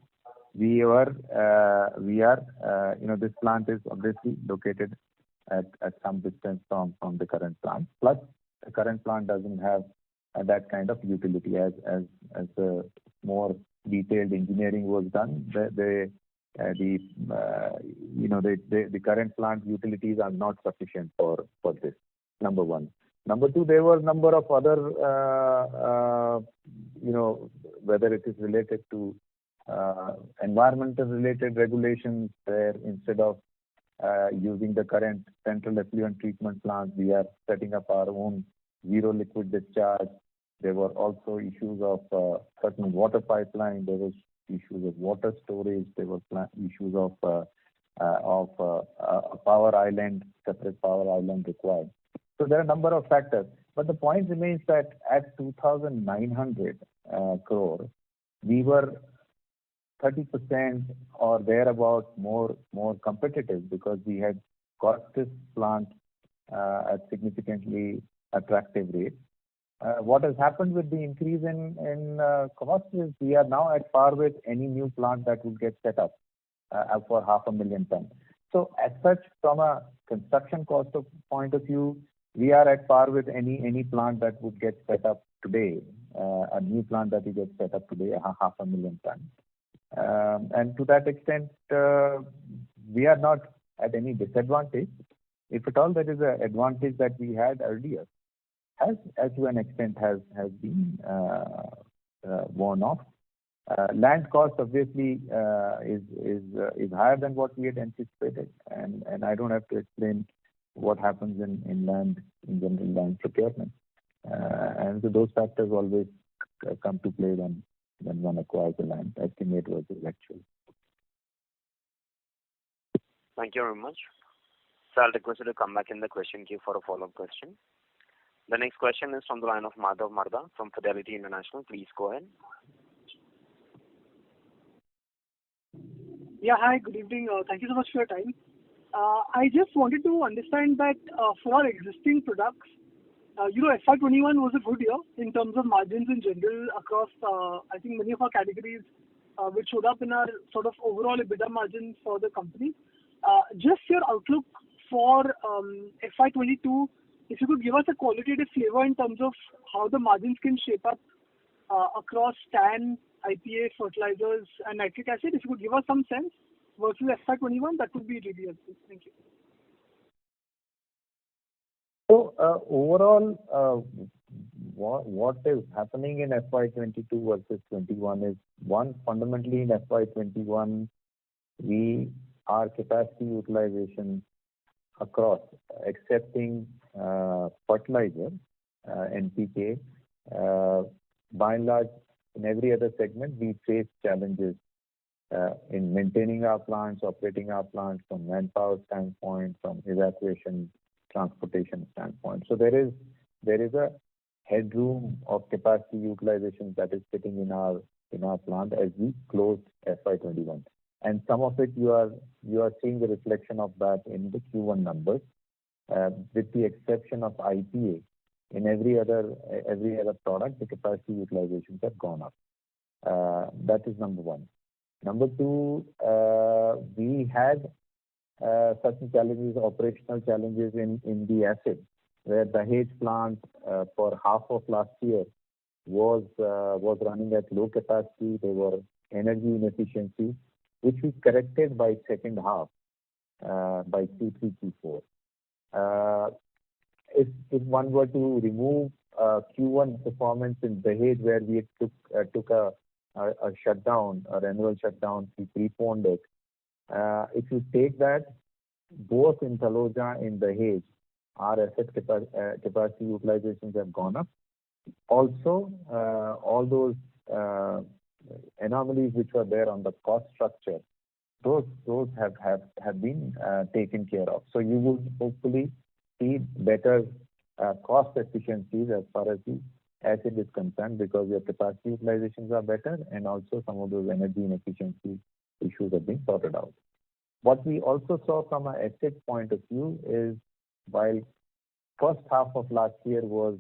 we are this plant is obviously located at some distance from the current plant. Plus, the current plant doesn't have that kind of utility. As the more detailed engineering was done, the current plant utilities are not sufficient for this. Number one. Number two, there were a number of other, whether it is related to environmental related regulations, where instead of using the current central effluent treatment plant, we are setting up our own zero liquid discharge. There were also issues of certain water pipeline. There was issues of water storage. There were issues of a power island, separate power island required. So there are a number of factors. But the point remains that at 2,900 crore, we were 30% or thereabout more competitive, because we had got this plant at significantly attractive rates. What has happened with the increase in cost is we are now at par with any new plant that would get set up for 500,000 tons. So as such, from a construction cost point of view, we are at par with any plant that would get set up today, a new plant that will get set up today, 500,000 tons. And to that extent, we are not at any disadvantage. If at all, there is an advantage that we had earlier, as to an extent has been worn off. Land cost obviously is higher than what we had anticipated, and I don't have to explain what happens in general land procurement. And so those factors always come to play when one acquires the land, estimate versus actual. Thank you very much. So I'll request you to come back in the question queue for a follow-up question. The next question is from the line of Madhav Marda from Fidelity International. Please go ahead. Yeah, hi, good evening. Thank you so much for your time. I just wanted to understand that for our existing products, FY21 was a good year in terms of margins in general across, I think, many of our categories, which showed up in our sort of overall EBITDA margin for the company. Just your outlook for FY22, if you could give us a qualitative flavor in terms of how the margins can shape up across TAN, IPA, fertilizers, and nitric acid. If you could give us some sense versus FY21, that would be really helpful. Thank you. So overall, what is happening in FY22 versus 21 is, one, fundamentally in FY21, our capacity utilization across, excepting fertilizer, NPK, by and large, in every other segment, we face challenges in maintaining our plants, operating our plants from manpower standpoint, from evacuation, transportation standpoint. So there is a headroom of capacity utilization that is sitting in our plant as we close FY21. And some of it you are seeing the reflection of that in the Q1 numbers, with the exception of IPA. In every other product, the capacity utilizations have gone up. That is number one. Number two, we had certain challenges, operational challenges in the acid, where the Dahej plant for half of last year was running at low capacity. There were energy inefficiencies, which we corrected by second half, by Q3, Q4. If one were to remove Q1 performance in Dahej, where we took a shutdown, an annual shutdown, we preponed it. If you take that, both in Taloja and Dahej, our asset capacity utilizations have gone up. Also, all those anomalies which were there on the cost structure, those have been taken care of. So you would hopefully see better cost efficiencies as far as the acid is concerned, because your capacity utilizations are better, and also some of those energy inefficiency issues have been sorted out. What we also saw from an acid point of view is, while first half of last year was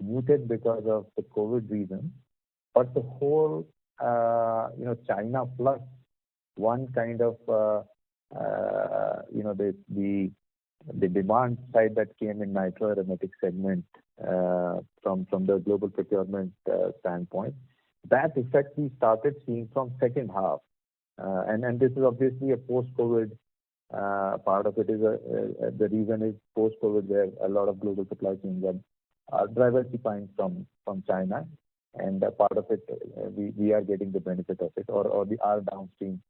muted because of the COVID reasons, but the whole China plus one kind of the demand side that came in nitroaromatic segment from the global procurement standpoint, that effect we started seeing from second half. And this is obviously a post-COVID part of it. Is the reason is post-COVID, where a lot of global supply chains are diversifying from China, and a part of it we are getting the benefit of it, or our downstream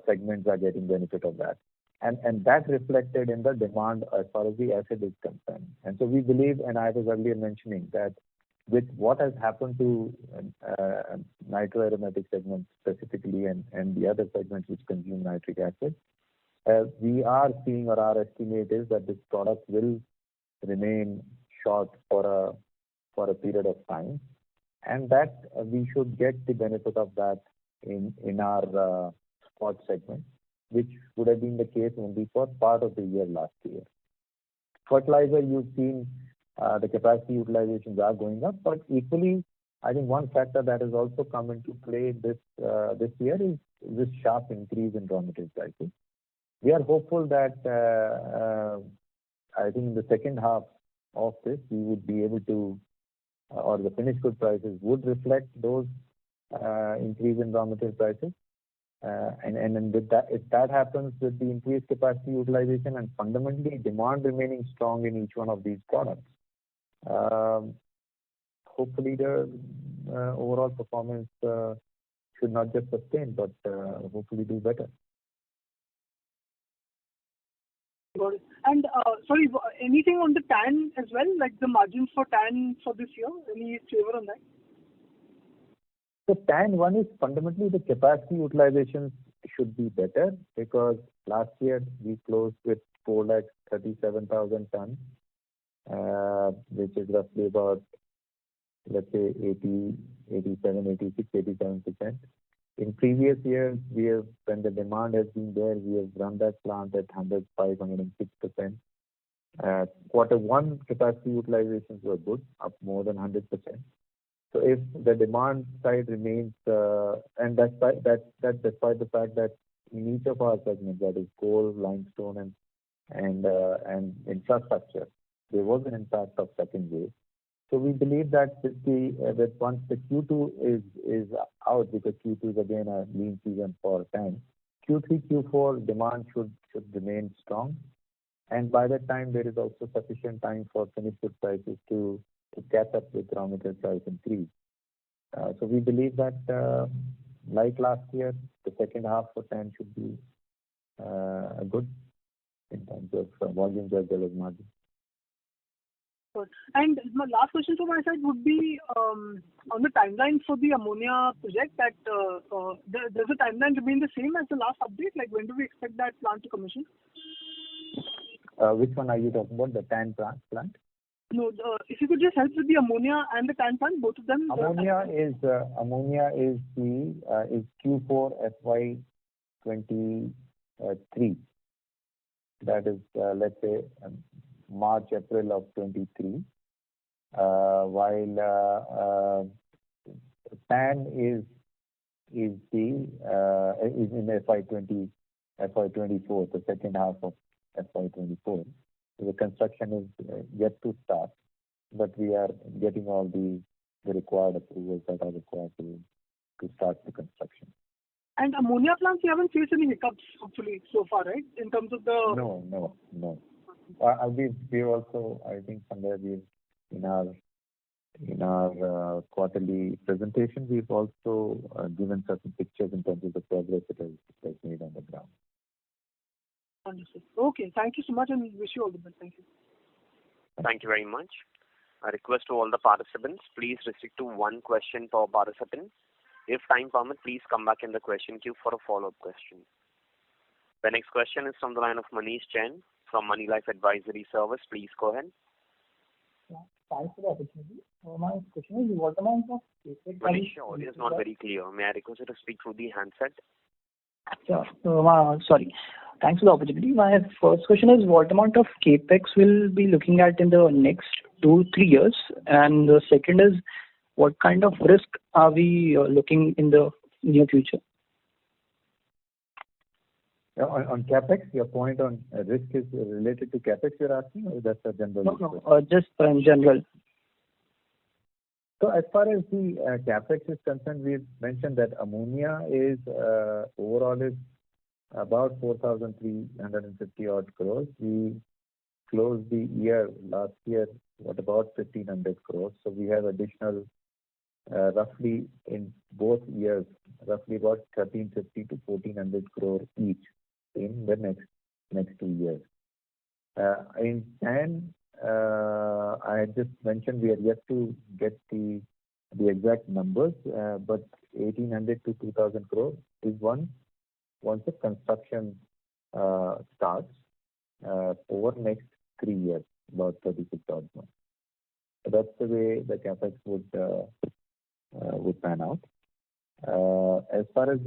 segments are getting benefit of that. And that reflected in the demand as far as the acid is concerned. And so we believe, and I was earlier mentioning that with what has happened to nitroaromatic segments specifically, and the other segments which consume nitric acid, we are seeing, or our estimate is that this product will remain short for a period of time, and that we should get the benefit of that in our spot segment, which would have been the case only for part of the year last year. Fertilizer, you've seen the capacity utilizations are going up, but equally, I think one factor that has also come into play this year is this sharp increase in raw material prices. We are hopeful that I think in the second half of this, we would be able to, or the finished good prices would reflect those increase in raw material prices. And with that, if that happens with the increased capacity utilization and fundamentally demand remaining strong in each one of these products, hopefully the overall performance should not just sustain, but hopefully do better. Got it. And sorry, anything on the TAN as well, like the margins for TAN for this year? Any favor on that? So TAN, one is fundamentally the capacity utilization should be better, because last year we closed with 437,000 tons, which is roughly about, let's say, 87%. In previous years, when the demand has been there, we have run that plant at 105-106%. Quarter one capacity utilizations were good, up more than 100%. So if the demand side remains, and that's despite the fact that in each of our segments, that is coal, limestone, and infrastructure, there was an impact of second wave. So we believe that that once the Q2 is out, because Q2 is again a lean season for TAN, Q3, Q4 demand should remain strong, and by that time there is also sufficient time for finished good prices to catch up with raw material price increase. So we believe that like last year, the second half for TAN should be good in terms of volumes as well as margins. Good. And my last question from my side would be on the timeline for the ammonia project. That does the timeline remain the same as the last update? Like, when do we expect that plant to commission? Which one are you talking about? The TAN plant? No, if you could just help with the ammonia and the TAN plant, both of them. Ammonia is Q4 FY23. That is, let's say, March, April of 23. While TAN is in FY24, the second half of FY24. So the construction is yet to start, but we are getting all the required approvals that are required to start the construction. And ammonia plants, you haven't faced any hiccups, hopefully, so far, right? In terms of the... No. We also, I think somewhere in our quarterly presentation, we've also given certain pictures in terms of the progress it has made on the ground. Understood. Okay, thank you so much, and wish you all the best. Thank you. Thank you very much. A request to all the participants, please restrict to one question per participant. If time permits, please come back in the question queue for a follow-up question. The next question is from the line of Manish Jain from Money Life Advisory Service. Please go ahead. Yeah, thanks for the opportunity. My question is, what amount of CapEx... Manish, your audio is not very clear. May I request you to speak through the handset? Sure. Sorry. Thanks for the opportunity. My first question is, what amount of CapEx will be looking at in the next 2-3 years? And the second is, what kind of risk are we looking in the near future? Yeah, on CapEx, your point on risk is related to CapEx you're asking, or that's a general? No, just in general. So as far as the capex is concerned, we've mentioned that ammonia is overall is about 4,350 odd crores. We closed the year last year at about 1,500 crores. So we have additional roughly in both years, roughly about 1,350 to 1,400 crore each in the next 2 years. In TAN, I had just mentioned we are yet to get the exact numbers, but 1,800 to 2,000 crore is once the construction starts over next 3 years, about 36 odd months. So that's the way the capex would pan out. As far as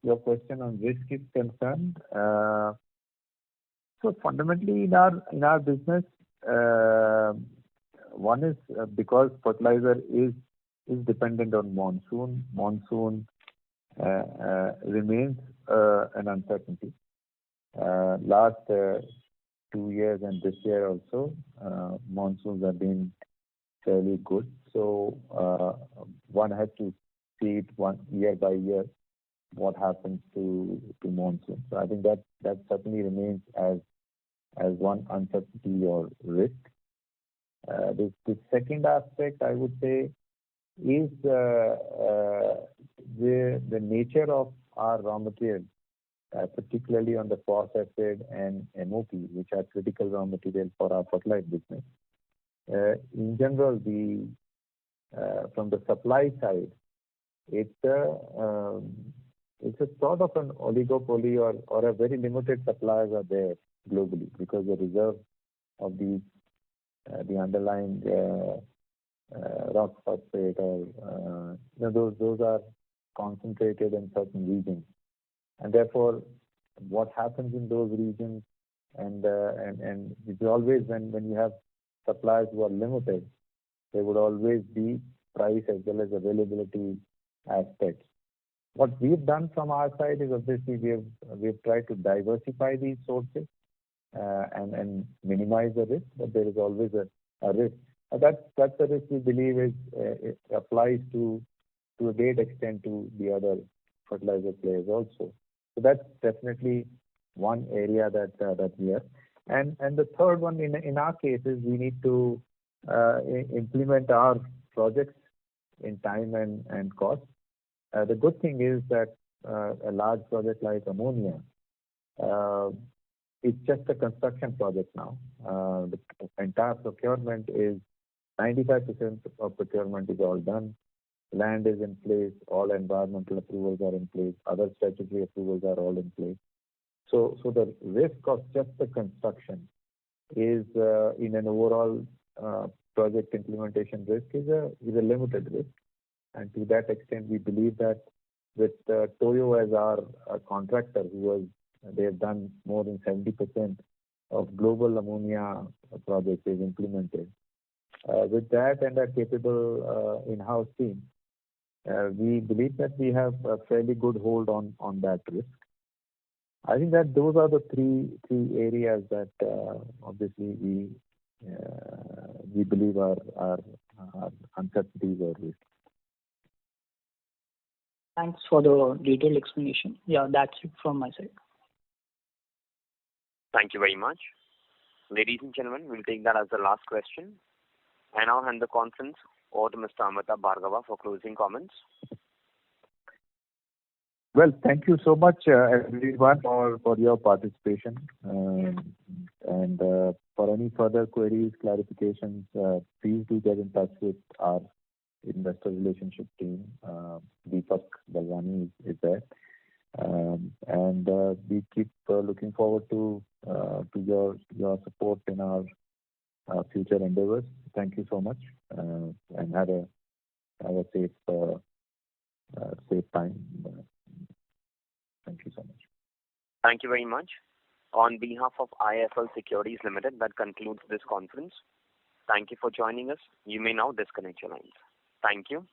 your question on risk is concerned, so fundamentally in our business, one is because fertilizer is dependent on monsoon. Monsoon remains an uncertainty. Last 2 years and this year also, monsoons have been fairly good. So one has to see it one year by year what happens to monsoon. So I think that certainly remains as one uncertainty or risk. The second aspect I would say is the nature of our raw material, particularly on the phosphate and MOP, which are critical raw material for our fertilizer business. In general, from the supply side, it's a sort of an oligopoly or a very limited suppliers are there globally because the reserve of the underlying rock phosphate or those are concentrated in certain regions, and therefore what happens in those regions and it's always when you have suppliers who are limited, there would always be price as well as availability aspects. What we've done from our side is obviously we've tried to diversify these sources and minimize the risk, but there is always a risk. That's the risk we believe it applies to a great extent to the other fertilizer players also. So that's definitely one area that we have. And the third one in our case is we need to implement our projects in time and cost. The good thing is that a large project like ammonia, it's just a construction project now. The entire procurement is 95% of procurement is all done. Land is in place, all environmental approvals are in place, other statutory approvals are all in place. So the risk of just the construction is in an overall project implementation risk is a limited risk, and to that extent we believe that with Toyo as our contractor, they have done more than 70% of global ammonia projects they've implemented. With that and a capable in-house team, we believe that we have a fairly good hold on that risk. I think that those are the three areas that obviously we believe are uncertainties or risks. Thanks for the detailed explanation. Yeah, that's it from my side. Thank you very much. Ladies and gentlemen, we'll take that as the last question. I now hand the conference over to Mr. Amitabh Bhargava for closing comments. Well, thank you so much, everyone, for your participation. And for any further queries, clarifications, please do get in touch with our investor relationship team. Deepak Balwani is there. And we keep looking forward to your support in our future endeavors. Thank you so much, and have a safe time. Thank you so much. Thank you very much. On behalf of IIFL Securities Limited, that concludes this conference. Thank you for joining us. You may now disconnect your lines. Thank you.